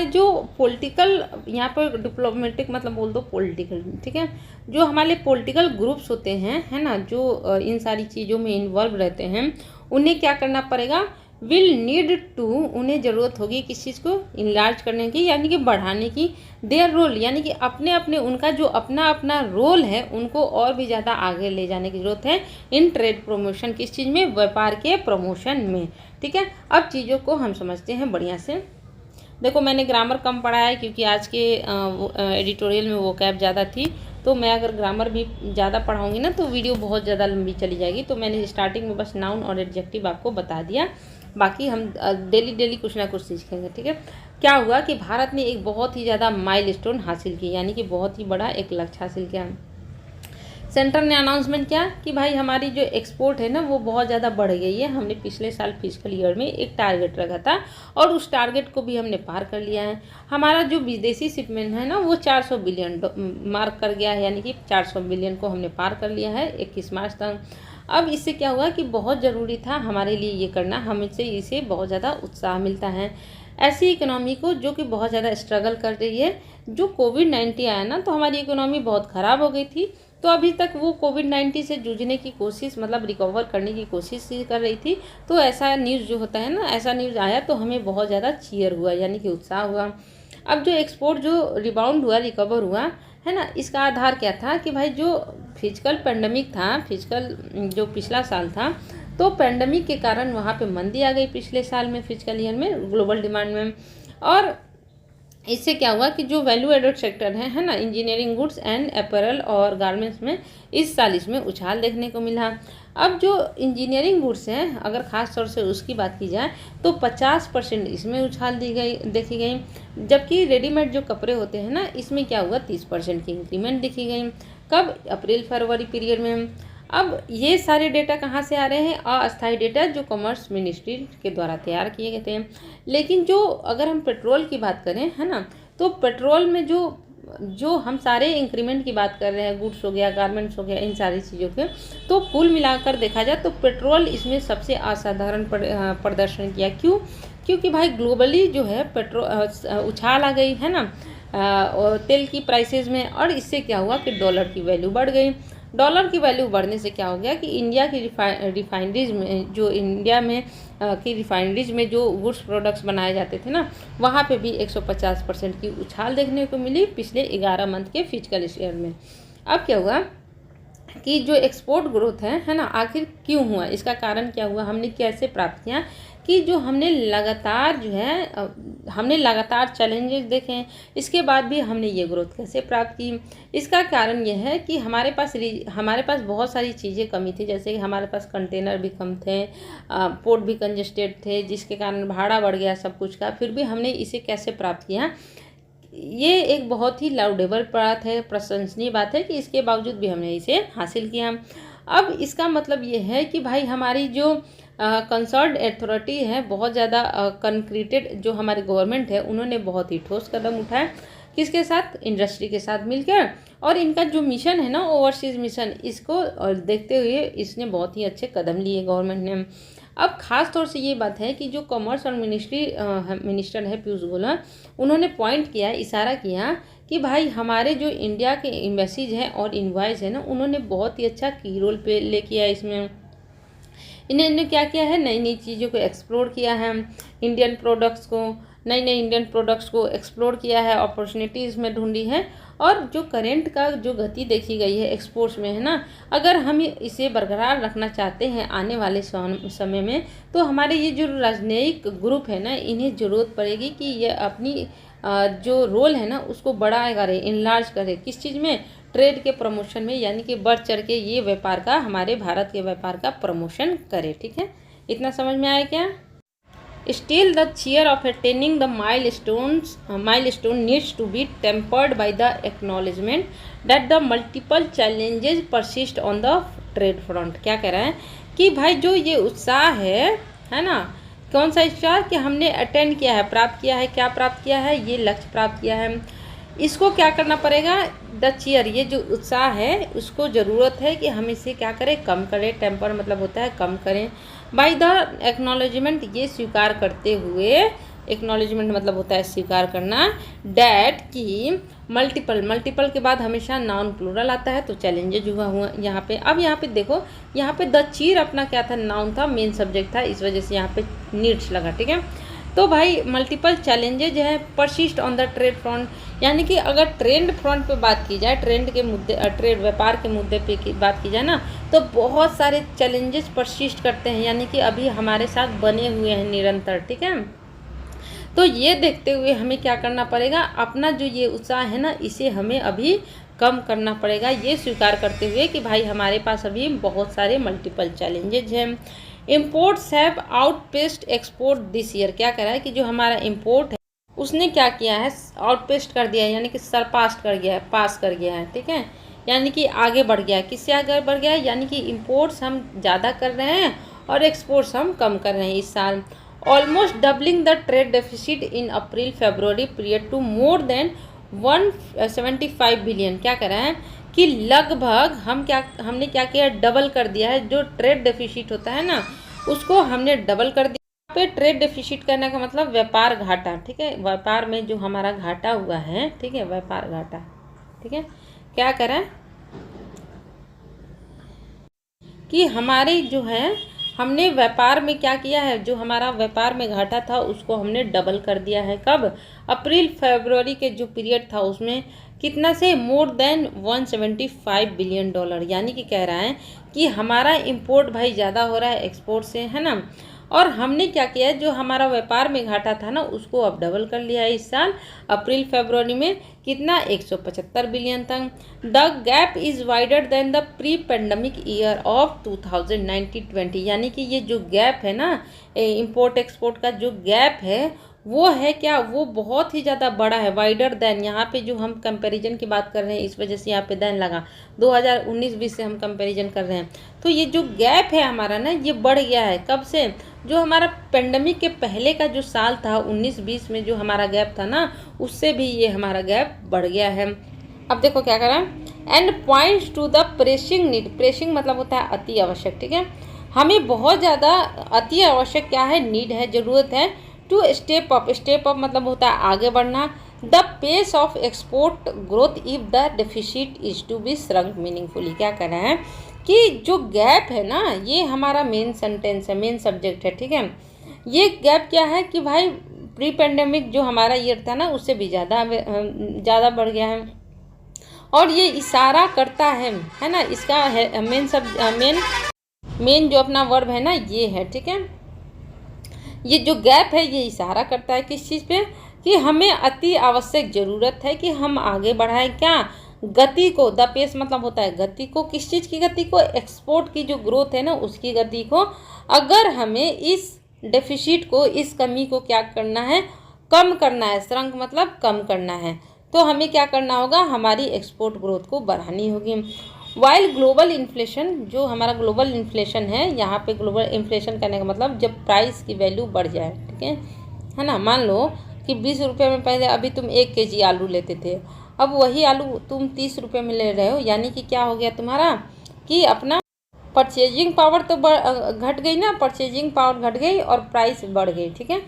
जो पॉलिटिकल यहाँ पर डिप्लोमेटिक मतलब बोल दो पॉलिटिकल, ठीक है, जो हमारे पॉलिटिकल ग्रुप्स होते हैं, है ना, जो इन सारी चीज़ों में इन्वॉल्व रहते हैं, उन्हें क्या करना पड़ेगा, विल नीड टू, उन्हें ज़रूरत होगी किस चीज़ को इनलार्ज करने की, यानी कि बढ़ाने की, देयर रोल, यानी कि अपने अपने उनका जो अपना अपना रोल है उनको और भी ज़्यादा आगे ले जाने की ज़रूरत है इन ट्रेड प्रमोशन, किस चीज़ में, व्यापार के प्रमोशन में, ठीक है। अब चीज़ों को हम समझते हैं बढ़िया से। देखो मैंने ग्रामर कम पढ़ा है क्योंकि आज के एडिटोरियल में वो कैब ज़्यादा थी, तो मैं अगर ग्रामर भी ज़्यादा पढ़ाऊँगी ना तो वीडियो बहुत ज़्यादा लंबी चली जाएगी, तो मैंने स्टार्टिंग में बस नाउन और एडजेक्टिव आपको बता दिया, बाकी हम डेली डेली कुछ ना कुछ सीखेंगे, ठीक है। क्या हुआ कि भारत ने एक बहुत ही ज़्यादा माइलस्टोन हासिल की, यानी कि बहुत ही बड़ा एक लक्ष्य हासिल किया। सेंटर ने अनाउंसमेंट किया कि भाई हमारी जो एक्सपोर्ट है ना वो बहुत ज़्यादा बढ़ गई है, हमने पिछले साल फिजिकल ईयर में एक टारगेट रखा था और उस टारगेट को भी हमने पार कर लिया है। हमारा जो विदेशी शिपमेंट है ना वो 400 बिलियन मार्क कर गया है, यानी कि 400 बिलियन को हमने पार कर लिया है 21 मार्च तक। अब इससे क्या हुआ कि बहुत ज़रूरी था हमारे लिए ये करना, हमसे इसे बहुत ज़्यादा उत्साह मिलता है। ऐसी इकोनॉमी को जो कि बहुत ज़्यादा स्ट्रगल कर रही है, जो कोविड-19 आया ना तो हमारी इकोनॉमी बहुत ख़राब हो गई थी, तो अभी तक वो कोविड-19 से जूझने की कोशिश मतलब रिकवर करने की कोशिश कर रही थी। तो ऐसा न्यूज़ जो होता है ना, ऐसा न्यूज़ आया तो हमें बहुत ज़्यादा चीयर हुआ, यानी कि उत्साह हुआ। अब जो एक्सपोर्ट जो रिबाउंड हुआ, रिकवर हुआ है ना, इसका आधार क्या था कि भाई जो फिजिकल पेंडेमिक था, फिजिकल जो पिछला साल था, तो पेंडेमिक के कारण वहाँ पे मंदी आ गई पिछले साल में, फिजिकल ईयर में, ग्लोबल डिमांड में। और इससे क्या हुआ कि जो वैल्यू एडेड सेक्टर है ना, इंजीनियरिंग गुड्स एंड अपैरल और गारमेंट्स में इस साल इसमें उछाल देखने को मिला। अब जो इंजीनियरिंग गुड्स हैं, अगर ख़ास तौर से उसकी बात की जाए तो 50% इसमें उछाल देखी गई, जबकि रेडीमेड जो कपड़े होते हैं ना, इसमें क्या हुआ 30% की इंक्रीमेंट देखी गई। कब? अप्रैल फरवरी पीरियड में। अब ये सारे डेटा कहाँ से आ रहे हैं? अस्थायी डेटा जो कॉमर्स मिनिस्ट्री के द्वारा तैयार किए गए थे। लेकिन जो अगर हम पेट्रोल की बात करें, है ना, तो पेट्रोल में जो हम सारे इंक्रीमेंट की बात कर रहे हैं, गुड्स हो गया, गारमेंट्स हो गया, इन सारी चीज़ों के, तो कुल मिलाकर देखा जाए तो पेट्रोल इसमें सबसे असाधारण प्रदर्शन किया। क्यों? क्योंकि भाई ग्लोबली जो है पेट्रोल उछाल आ गई है ना, और तेल की प्राइसेस में, और इससे क्या हुआ कि डॉलर की वैल्यू बढ़ गई। डॉलर की वैल्यू बढ़ने से क्या हो गया कि इंडिया की रिफाइनरीज में, जो इंडिया में की रिफाइनरीज में जो गुड्स प्रोडक्ट्स बनाए जाते थे ना, वहाँ पे भी 150% की उछाल देखने को मिली पिछले 11 मंथ के फिजिकल ईयर में। अब क्या हुआ कि जो एक्सपोर्ट ग्रोथ है ना, आखिर क्यों हुआ, इसका कारण क्या हुआ, हमने कैसे प्राप्त किया, कि जो हमने लगातार जो है हमने लगातार चैलेंजेस देखे हैं, इसके बाद भी हमने ये ग्रोथ कैसे प्राप्त की। इसका कारण यह है कि हमारे पास बहुत सारी चीज़ें कमी थी, जैसे कि हमारे पास कंटेनर भी कम थे, पोर्ट भी कंजेस्टेड थे, जिसके कारण भाड़ा बढ़ गया सब कुछ का, फिर भी हमने इसे कैसे प्राप्त किया। ये एक बहुत ही लाउडेबल बात है, प्रशंसनीय बात है कि इसके बावजूद भी हमने इसे हासिल किया। अब इसका मतलब ये है कि भाई हमारी जो कंसर्न्ड अथॉरिटी है, बहुत ज़्यादा कंक्रीटेड जो हमारी गवर्नमेंट है, उन्होंने बहुत ही ठोस कदम उठाए, किसके साथ, इंडस्ट्री के साथ मिलकर, और इनका जो मिशन है ना ओवरसीज़ मिशन, इसको देखते हुए इसने बहुत ही अच्छे कदम लिए गवर्नमेंट ने। अब ख़ास तौर से ये बात है कि जो कॉमर्स और मिनिस्टर है पीयूष गोयल, उन्होंने पॉइंट किया, इशारा किया कि भाई हमारे जो इंडिया के एम्बेसीज हैं और इन्वॉइस है ना, उन्होंने बहुत ही अच्छा की रोल प्ले किया इसमें। इन्होंने क्या किया है, नई नई चीज़ों को एक्सप्लोर किया है, नई इंडियन प्रोडक्ट्स को एक्सप्लोर किया है, अपॉर्चुनिटीज़ में ढूंढी है, और जो करेंट का जो गति देखी गई है एक्सपोर्ट्स में, है ना, अगर हम इसे बरकरार रखना चाहते हैं आने वाले समय में, तो हमारे ये जो राजनयिक ग्रुप है ना, इन्हें ज़रूरत पड़ेगी कि ये अपनी जो रोल है ना उसको बड़ा करे, इनलार्ज करे, किस चीज़ में, ट्रेड के प्रमोशन में, यानी कि बढ़ चढ़ के ये व्यापार का, हमारे भारत के व्यापार का प्रमोशन करे। ठीक है, इतना समझ में आया क्या? Still, the cheer of attaining the milestone needs to be tempered by the acknowledgement that the multiple challenges persist on the trade front। क्या कह रहा है कि भाई जो ये उत्साह है ना, कौन सा उत्साह, कि हमने अटेंड किया है, प्राप्त किया है, क्या प्राप्त किया है, ये लक्ष्य प्राप्त किया है, इसको क्या करना पड़ेगा, द चीयर, ये जो उत्साह है उसको ज़रूरत है कि हम इसे क्या करें, कम करें, टेम्पर मतलब होता है कम करें, बाय द एक्नॉलेजमेंट, ये स्वीकार करते हुए एक्नॉलेजमेंट मतलब होता है स्वीकार करना। डैट कि मल्टीपल के बाद हमेशा नाउन प्लूरल आता है, तो चैलेंजेज हुआ यहाँ पे। अब यहाँ पे देखो, यहाँ पे द चीर अपना क्या था, नाउन था, मेन सब्जेक्ट था, इस वजह से यहाँ पे नीड्स लगा। ठीक है, तो भाई मल्टीपल चैलेंजेज है persist on the trade front, यानी कि अगर ट्रेंड फ्रंट पे बात की जाए, ट्रेंड के मुद्दे, ट्रेड व्यापार के मुद्दे पे बात की जाए ना, तो बहुत सारे चैलेंजेस परसिस्ट करते हैं, यानी कि अभी हमारे साथ बने हुए हैं निरंतर। ठीक है, तो ये देखते हुए हमें क्या करना पड़ेगा, अपना जो ये उत्साह है ना, इसे हमें अभी कम करना पड़ेगा, ये स्वीकार करते हुए कि भाई हमारे पास अभी बहुत सारे मल्टीपल चैलेंजेज हैं। Imports have outpaced export this year, क्या कह रहा है कि जो हमारा इम्पोर्ट है उसने क्या किया है, आउटपेस्ट कर दिया है, यानी कि सरपास्ट कर गया है, पास कर गया है। ठीक है, यानी कि आगे बढ़ गया है। किससे आगे बढ़ गया है, यानी कि इम्पोर्ट्स हम ज़्यादा कर रहे हैं और एक्सपोर्ट्स हम कम कर रहे हैं इस साल। Almost doubling the trade deficit in April February period to more than 175 billion, क्या कह रहा है कि लगभग हमने क्या किया, डबल कर दिया है। जो ट्रेड डेफिसिट होता है ना, उसको हमने डबल कर दिया। यहाँ पे ट्रेड डेफिसिट करने का मतलब व्यापार घाटा। ठीक है, व्यापार में जो हमारा घाटा हुआ है, ठीक है, व्यापार घाटा। ठीक है, क्या करें कि हमारे जो है, हमने व्यापार में क्या किया है, जो हमारा व्यापार में घाटा था उसको हमने डबल कर दिया है। कब, अप्रैल फरवरी के जो पीरियड था उसमें कितना से, मोर देन 175 बिलियन डॉलर, यानी कि कह रहा है कि हमारा इंपोर्ट भाई ज़्यादा हो रहा है एक्सपोर्ट से, है ना। और हमने क्या किया है, जो हमारा व्यापार में घाटा था ना, उसको अब डबल कर लिया है इस साल अप्रैल फरवरी में, कितना, 175 बिलियन तक। The gap is wider than the pre pandemic year of 2019-20, यानी कि ये जो गैप है ना, इंपोर्ट एक्सपोर्ट का जो गैप है वो है क्या, वो बहुत ही ज़्यादा बड़ा है। वाइडर देन, यहाँ पे जो हम कंपैरिजन की बात कर रहे हैं, इस वजह से यहाँ पे देन लगा, 2019-20 से हम कंपैरिजन कर रहे हैं। तो ये जो गैप है हमारा ना, ये बढ़ गया है। कब से, जो हमारा पेंडेमिक के पहले का जो साल था 19-20 में जो हमारा गैप था ना, उससे भी ये हमारा गैप बढ़ गया है। अब देखो क्या करा, and points to the pressing need, pressing मतलब होता है अति आवश्यक। ठीक है, हमें बहुत ज़्यादा अति आवश्यक क्या है, नीड है, ज़रूरत है, to step up, step up मतलब होता है आगे बढ़ना, the pace of export growth if the deficit is to be shrunk meaningfully. क्या कह रहे हैं कि जो गैप है ना, ये हमारा मेन सेंटेंस है, मेन सब्जेक्ट है। ठीक है, ये गैप क्या है कि भाई प्री पेंडेमिक जो हमारा ईयर था ना, उससे भी ज़्यादा बढ़ गया है। और ये इशारा करता है ना, इसका है मेन जो अपना वर्ब है ना, ये है। ठीक है, ये जो गैप है ये इशारा करता है किस चीज़ पे, कि हमें अति आवश्यक ज़रूरत है कि हम आगे बढ़ाएं क्या, गति को। द पेस मतलब होता है गति को, किस चीज़ की गति को, एक्सपोर्ट की जो ग्रोथ है ना, उसकी गति को। अगर हमें इस डेफिसिट को, इस कमी को क्या करना है, कम करना है, श्रंक मतलब कम करना है, तो हमें क्या करना होगा, हमारी एक्सपोर्ट ग्रोथ को बढ़ानी होगी। वाइल ग्लोबल इन्फ्लेशन, जो हमारा ग्लोबल इन्फ्लेशन है, यहाँ पे ग्लोबल इन्फ्लेशन करने का मतलब जब प्राइस की वैल्यू बढ़ जाए। ठीक है ना, मान लो कि 20 रुपये में पहले अभी तुम 1 केजी आलू लेते थे, अब वही आलू तुम 30 रुपये में ले रहे हो, यानी कि क्या हो गया तुम्हारा, कि अपना परचेजिंग पावर तो घट गई ना, परचेजिंग पावर घट गई और प्राइस बढ़ गई। ठीक है,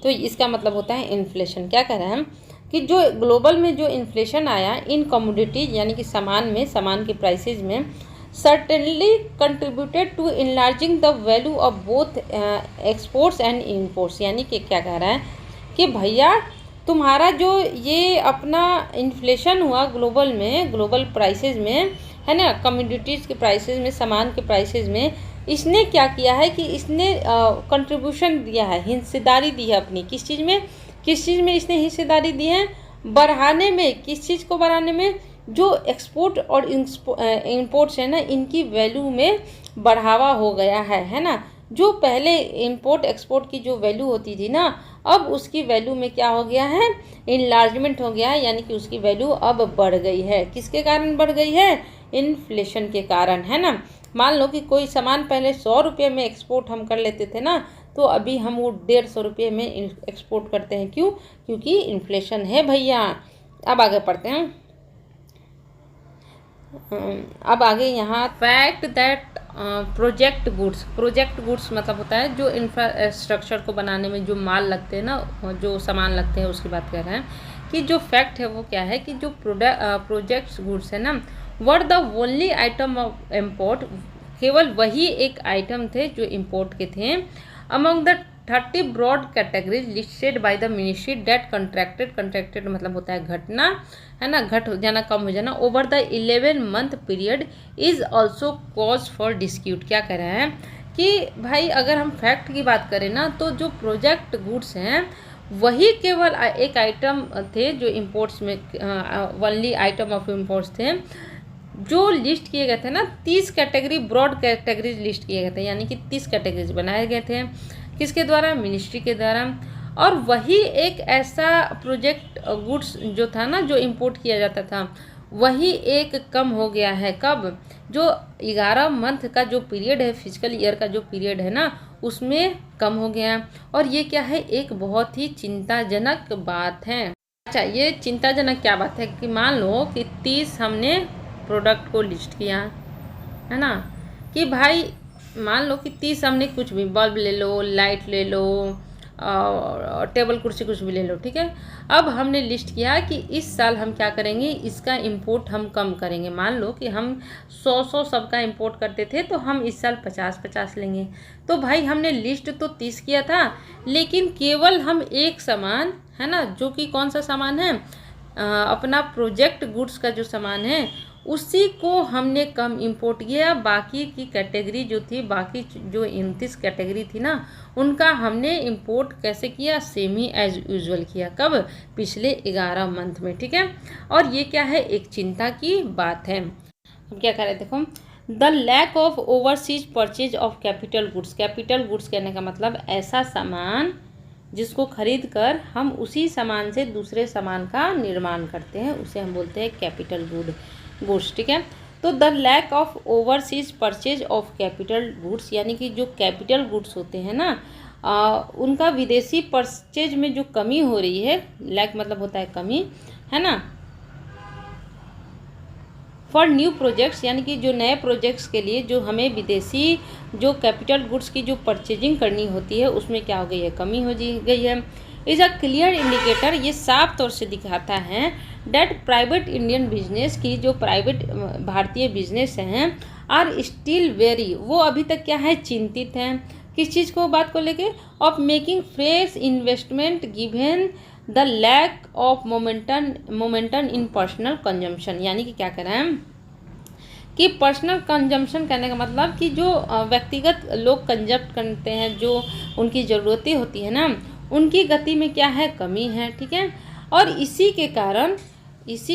तो इसका मतलब होता है इन्फ्लेशन। क्या कह रहे हैं हम कि जो ग्लोबल में जो इन्फ्लेशन आया इन कमोडिटीज, यानी कि सामान के प्राइसेज में, certainly contributed to enlarging the value of both exports and imports, यानी कि क्या कह रहा है कि भैया तुम्हारा जो ये अपना इन्फ्लेशन हुआ ग्लोबल में, ग्लोबल प्राइसेज में, है ना, कमोडिटीज़ के प्राइसेज में, सामान के प्राइसेज में, इसने क्या किया है कि इसने कंट्रीब्यूशन दिया है, हिस्सेदारी दी है अपनी, किस चीज़ में इसने हिस्सेदारी दी है, बढ़ाने में। किस चीज़ को बढ़ाने में, जो एक्सपोर्ट और इंपोर्ट्स है ना, इनकी वैल्यू में बढ़ावा हो गया है ना। जो पहले इंपोर्ट एक्सपोर्ट की जो वैल्यू होती थी ना, अब उसकी वैल्यू में क्या हो गया है, इनलार्जमेंट हो गया है, यानी कि उसकी वैल्यू अब बढ़ गई है। किसके कारण बढ़ गई है, इन्फ्लेशन के कारण, है ना। मान लो कि कोई सामान पहले 100 रुपये में एक्सपोर्ट हम कर लेते थे ना, तो अभी हम वो 150 रुपये में एक्सपोर्ट करते हैं। क्यों, क्योंकि इन्फ्लेशन है भैया। अब आगे पढ़ते हैं, अब आगे यहाँ, फैक्ट दैट प्रोजेक्ट गुड्स मतलब होता है जो इंफ्रास्ट्रक्चर को बनाने में जो माल लगते हैं ना, जो सामान लगते हैं उसकी बात कर रहे हैं। कि जो फैक्ट है वो क्या है कि जो प्रोजेक्ट्स गुड्स है ना, were the only item of import, केवल वही एक आइटम थे जो इम्पोर्ट के थे, among the 30 broad categories listed by the ministry that contracted मतलब होता है घटना, है ना, घट हो जाना, कम हो जाना, over the 11 month period is also cause for dispute. क्या कह रहे हैं कि भाई अगर हम फैक्ट की बात करें ना, तो जो प्रोजेक्ट गुड्स हैं वही केवल एक आइटम थे जो इम्पोर्ट्स में, ओनली आइटम ऑफ इम्पोर्ट्स थे जो लिस्ट किए गए थे ना, 30 कैटेगरी ब्रॉड कैटेगरीज लिस्ट किए गए थे, यानी कि 30 कैटेगरीज बनाए गए थे। किसके द्वारा? मिनिस्ट्री के द्वारा। और वही एक ऐसा प्रोजेक्ट गुड्स जो था ना, जो इंपोर्ट किया जाता था, वही एक कम हो गया है। कब? जो 11 मंथ का जो पीरियड है, फिजिकल ईयर का जो पीरियड है ना, उसमें कम हो गया। और ये क्या है? एक बहुत ही चिंताजनक बात है। अच्छा, ये चिंताजनक क्या बात है कि मान लो कि 30 हमने प्रोडक्ट को लिस्ट किया, है ना, कि भाई मान लो कि 30 हमने कुछ भी, बल्ब ले लो, लाइट ले लो, टेबल कुर्सी कुछ भी ले लो, ठीक है। अब हमने लिस्ट किया कि इस साल हम क्या करेंगे, इसका इंपोर्ट हम कम करेंगे। मान लो कि हम 100 सबका इंपोर्ट करते थे, तो हम इस साल 50 लेंगे। तो भाई हमने लिस्ट तो 30 किया था, लेकिन केवल हम एक सामान, है ना, जो कि कौन सा सामान है, अपना प्रोजेक्ट गुड्स का जो सामान है, उसी को हमने कम इंपोर्ट किया। बाकी की कैटेगरी जो थी, बाकी जो 29 कैटेगरी थी ना, उनका हमने इंपोर्ट कैसे किया? सेमी एज यूजुअल किया। कब? पिछले 11 मंथ में, ठीक है। और ये क्या है? एक चिंता की बात है। अब क्या करें, देखो, the lack of overseas purchase of capital goods. Capital goods कहने का मतलब ऐसा सामान जिसको खरीद कर हम उसी सामान से दूसरे सामान का निर्माण करते हैं, उसे हम बोलते हैं कैपिटल गुड्स, ठीक है। तो the lack of overseas purchase of capital goods, यानी कि जो कैपिटल गुड्स होते हैं ना, उनका विदेशी परचेज में जो कमी हो रही है, लैक मतलब होता है कमी, है ना, फॉर न्यू प्रोजेक्ट्स, यानी कि जो नए प्रोजेक्ट्स के लिए जो हमें विदेशी जो कैपिटल गुड्स की जो परचेजिंग करनी होती है, उसमें क्या हो गई है? कमी हो गई है। इज अ क्लियर इंडिकेटर, ये साफ तौर से दिखाता है डेट प्राइवेट इंडियन बिजनेस की, जो प्राइवेट भारतीय बिजनेस हैं, आर स्टिल वेरी, वो अभी तक क्या है? चिंतित हैं। किस चीज़ को, बात को लेके? Of making fresh investment given the lack of momentum in personal consumption. यानी कि क्या कह रहे हैं कि पर्सनल कंजम्पशन कहने का मतलब कि जो व्यक्तिगत लोग कंजप्ट करते हैं, जो उनकी ज़रूरतें होती है ना, उनकी गति में क्या है? कमी है, ठीक है। और इसी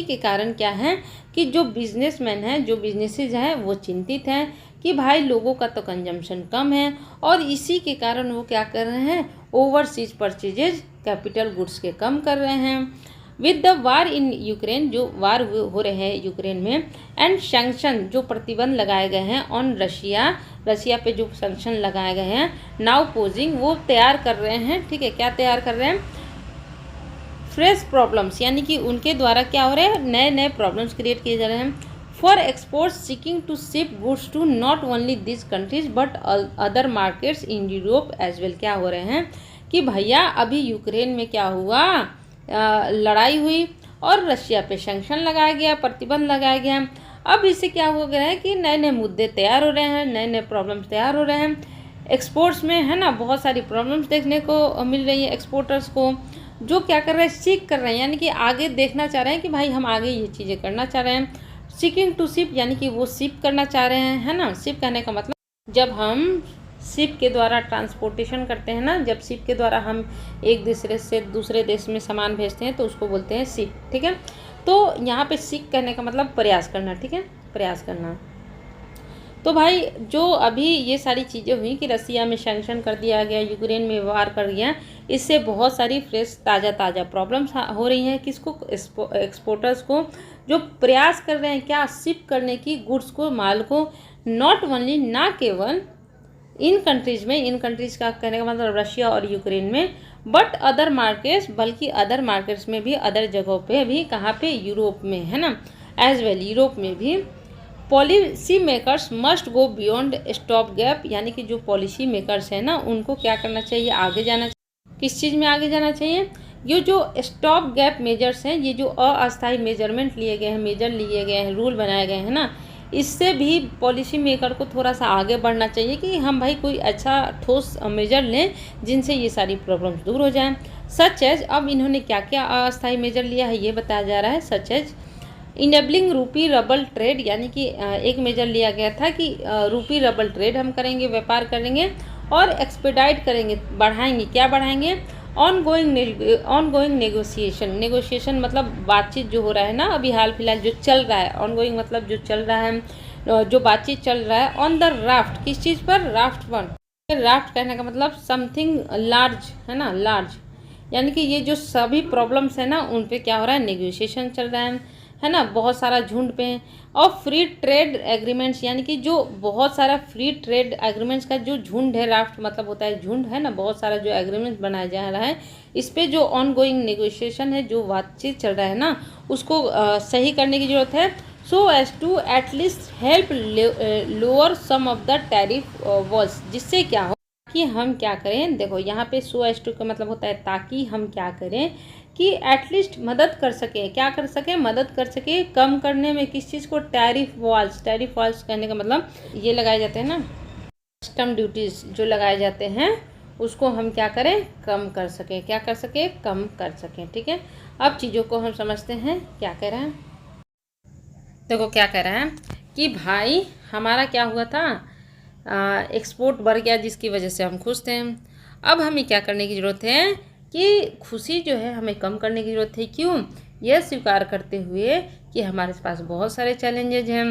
के कारण क्या है कि जो बिजनेसमैन हैं, जो बिजनेसेस हैं, वो चिंतित हैं कि भाई लोगों का तो कंजम्पशन कम है, और इसी के कारण वो क्या कर रहे हैं? ओवरसीज परचेजेज कैपिटल गुड्स के कम कर रहे हैं। With the war in Ukraine, जो वार हो रहे हैं यूक्रेन में, एंड सैंक्शन, जो प्रतिबंध लगाए गए हैं ऑन रशिया पे जो सैंक्शन लगाए गए हैं, नाउ पोजिंग, वो तैयार कर रहे हैं, ठीक है। क्या तैयार कर रहे हैं? फ्रेश प्रॉब्लम्स, यानी कि उनके द्वारा क्या हो रहे हैं? नए नए प्रॉब्लम्स क्रिएट किए जा रहे हैं। For export seeking to ship goods to not only this countries but other markets in Europe as well. क्या हो रहे हैं कि भैया अभी यूक्रेन में क्या हुआ? लड़ाई हुई और रशिया पे सैंक्शन लगाया गया, प्रतिबंध लगाया गया। अब इससे क्या हो गया है कि नए नए मुद्दे तैयार हो रहे हैं, नए नए प्रॉब्लम्स तैयार हो रहे हैं एक्सपोर्ट्स में, है ना। बहुत सारी प्रॉब्लम्स देखने को मिल रही है एक्सपोर्टर्स को, जो क्या कर रहे हैं? सीख कर रहे हैं, यानी कि आगे देखना चाह रहे हैं कि भाई हम आगे ये चीज़ें करना चाह रहे हैं। सीकिंग टू शिप, यानी कि वो शिप करना चाह रहे हैं, है ना। शिप कहने का मतलब जब हम शिप के द्वारा ट्रांसपोर्टेशन करते हैं ना, जब शिप के द्वारा हम एक देश से दूसरे देश में सामान भेजते हैं, तो उसको बोलते हैं शिप, ठीक है। तो यहाँ पे सीख कहने का मतलब प्रयास करना, ठीक है, प्रयास करना। तो भाई जो अभी ये सारी चीज़ें हुई कि रसिया में सैंक्शन कर दिया गया, यूक्रेन में वार कर गया, इससे बहुत सारी फ्रेश ताज़ा प्रॉब्लम्स हो रही हैं। किसको? एक्सपोर्टर्स को, जो प्रयास कर रहे हैं क्या? शिप करने की गुड्स को, माल को, नॉट ओनली, ना केवल इन कंट्रीज़ में, इन कंट्रीज़ का कहने का मतलब रशिया और यूक्रेन में, बट अदर मार्केट्स, बल्कि अदर मार्केट्स में भी, अदर जगहों पे भी, कहाँ पे? यूरोप में, है ना, एज वेल, यूरोप में भी। Policy makers must go beyond stop gap, यानी कि जो पॉलिसी मेकर्स हैं ना उनको क्या करना चाहिए, आगे जाना चाहिए। किस चीज़ में आगे जाना चाहिए? ये जो स्टॉप गैप मेजर्स हैं, ये जो अस्थायी मेजरमेंट लिए गए हैं, मेजर लिए गए हैं, रूल बनाए गए हैं ना, इससे भी पॉलिसी मेकर को थोड़ा सा आगे बढ़ना चाहिए कि हम भाई कोई अच्छा ठोस मेजर लें जिनसे ये सारी प्रॉब्लम्स दूर हो जाएं। सच एज, अब इन्होंने क्या क्या अस्थायी मेजर लिया है ये बताया जा रहा है। सच एज इनेबलिंग रूपी रबल ट्रेड, यानी कि एक मेजर लिया गया था कि रूपी रबल ट्रेड हम करेंगे, व्यापार करेंगे और एक्सपेडाइट करेंगे, बढ़ाएंगे। क्या बढ़ाएंगे? ऑनगोइंग नेगोशिएशन मतलब बातचीत जो हो रहा है ना अभी हाल फिलहाल जो चल रहा है, ऑनगोइंग मतलब जो चल रहा है, जो बातचीत चल रहा है ऑन द राफ्ट, किस चीज़ पर? Raft one. राफ्ट कहने का मतलब समथिंग लार्ज है ना, लार्ज, यानी कि ये जो सभी प्रॉब्लम्स है ना उन पे क्या हो रहा है, नेगोशिएशन चल रहा है ना, बहुत सारा झुंड पे। और फ्री ट्रेड एग्रीमेंट्स, यानी कि जो बहुत सारा फ्री ट्रेड एग्रीमेंट्स का जो झुंड है, राफ्ट मतलब होता है झुंड है ना, बहुत सारा जो एग्रीमेंट बनाया जा रहा है, इस पे जो ऑनगोइंग नेगोशिएशन है, जो बातचीत चल रहा है ना, उसको सही करने की जरूरत है। So as to at least help lower some of the tariff walls, जिससे क्या हो कि हम क्या करें, देखो यहाँ पे सो एज टू का मतलब होता है ताकि हम क्या करें कि एटलीस्ट मदद कर सके, क्या कर सके, मदद कर सके कम करने में, किस चीज़ को? Tariff walls. टैरिफ वॉल्स कहने का मतलब ये लगाए जाते हैं ना कस्टम ड्यूटीज़ जो लगाए जाते हैं, उसको हम क्या करें, कम कर सकें। क्या कर सके? कम कर सकें। ठीक है, अब चीज़ों को हम समझते हैं क्या कह रहे हैं। देखो क्या कह रहे हैं कि भाई हमारा क्या हुआ था, एक्सपोर्ट बढ़ गया जिसकी वजह से हम खुश थे। अब हमें क्या करने की ज़रूरत है कि खुशी जो है हमें कम करने की ज़रूरत है। क्यों? यह स्वीकार करते हुए कि हमारे पास बहुत सारे चैलेंजेज हैं,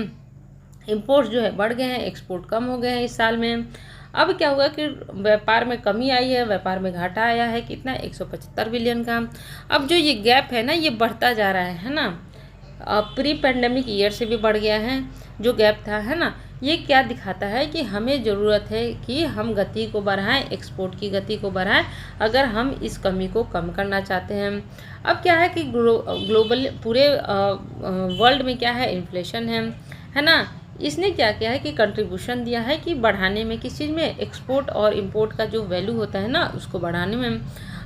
इंपोर्ट्स जो है बढ़ गए हैं, एक्सपोर्ट कम हो गए हैं इस साल में। अब क्या हुआ कि व्यापार में कमी आई है, व्यापार में घाटा आया है, कितना? 175 बिलियन का। अब जो ये गैप है ना ये बढ़ता जा रहा है ना, प्री पेंडेमिक ईयर से भी बढ़ गया है जो गैप था, है ना। ये क्या दिखाता है कि हमें ज़रूरत है कि हम गति को बढ़ाएं, एक्सपोर्ट की गति को बढ़ाएं, अगर हम इस कमी को कम करना चाहते हैं। अब क्या है कि ग्लोबल पूरे वर्ल्ड में क्या है, इन्फ्लेशन है ना। इसने क्या किया है कि कंट्रीब्यूशन दिया है कि बढ़ाने में, किस चीज़ में? एक्सपोर्ट और इंपोर्ट का जो वैल्यू होता है ना उसको बढ़ाने में।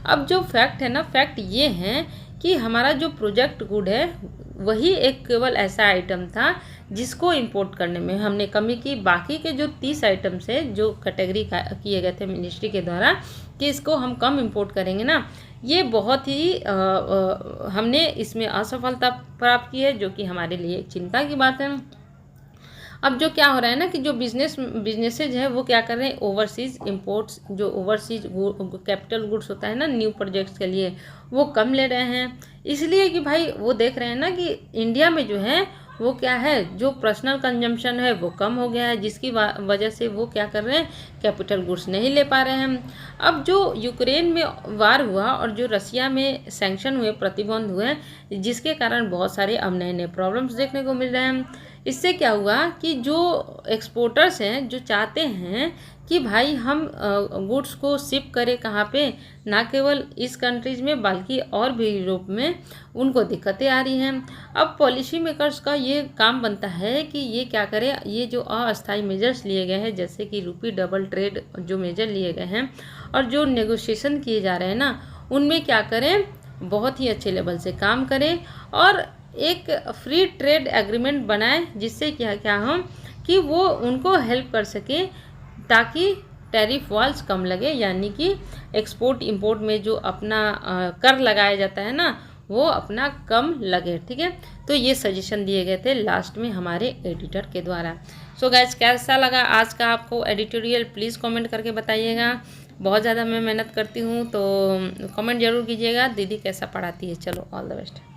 अब जो फैक्ट है ना, फैक्ट ये है कि हमारा जो प्रोजेक्ट गुड है वही एक केवल ऐसा आइटम था जिसको इंपोर्ट करने में हमने कमी की। बाकी के जो 30 आइटम्स है जो कैटेगरी किए गए थे मिनिस्ट्री के द्वारा कि इसको हम कम इंपोर्ट करेंगे ना, ये बहुत ही हमने इसमें असफलता प्राप्त की है, जो कि हमारे लिए चिंता की बात है। अब जो क्या हो रहा है ना कि जो बिजनेसेज है वो क्या कर रहे हैं, ओवरसीज़ इंपोर्ट्स, जो ओवरसीज कैपिटल गुड्स होता है ना न्यू प्रोजेक्ट्स के लिए, वो कम ले रहे हैं। इसलिए कि भाई वो देख रहे हैं ना कि इंडिया में जो है वो क्या है, जो पर्सनल कंजम्पशन है वो कम हो गया है, जिसकी वजह से वो क्या कर रहे हैं, कैपिटल गुड्स नहीं ले पा रहे हैं। अब जो यूक्रेन में वार हुआ और जो रसिया में सैंक्शन हुए, प्रतिबंध हुए, जिसके कारण बहुत सारे अब नए नए प्रॉब्लम्स देखने को मिल रहे हैं। इससे क्या हुआ कि जो एक्सपोर्टर्स हैं जो चाहते हैं कि भाई हम गुड्स को शिप करें कहाँ पे, ना केवल इस कंट्रीज़ में बल्कि और भी यूरोप में, उनको दिक्कतें आ रही हैं। अब पॉलिसी मेकर्स का ये काम बनता है कि ये क्या करें, ये जो अस्थायी मेजर्स लिए गए हैं जैसे कि रूपी डबल ट्रेड जो मेजर लिए गए हैं और जो नेगोशिएशन किए जा रहे हैं ना, उनमें क्या करें, बहुत ही अच्छे लेवल से काम करें और एक फ्री ट्रेड एग्रीमेंट बनाएं, जिससे क्या क्या हम कि वो उनको हेल्प कर सके ताकि टैरिफ वॉल्स कम लगे, यानी कि एक्सपोर्ट इंपोर्ट में जो अपना कर लगाया जाता है ना वो अपना कम लगे। ठीक है, तो ये सजेशन दिए गए थे लास्ट में हमारे एडिटर के द्वारा। सो गाइज कैसा लगा आज का आपको एडिटोरियल, प्लीज़ कमेंट करके बताइएगा। बहुत ज़्यादा मैं मेहनत करती हूँ तो कमेंट जरूर कीजिएगा दीदी कैसा पढ़ाती है। चलो ऑल द बेस्ट।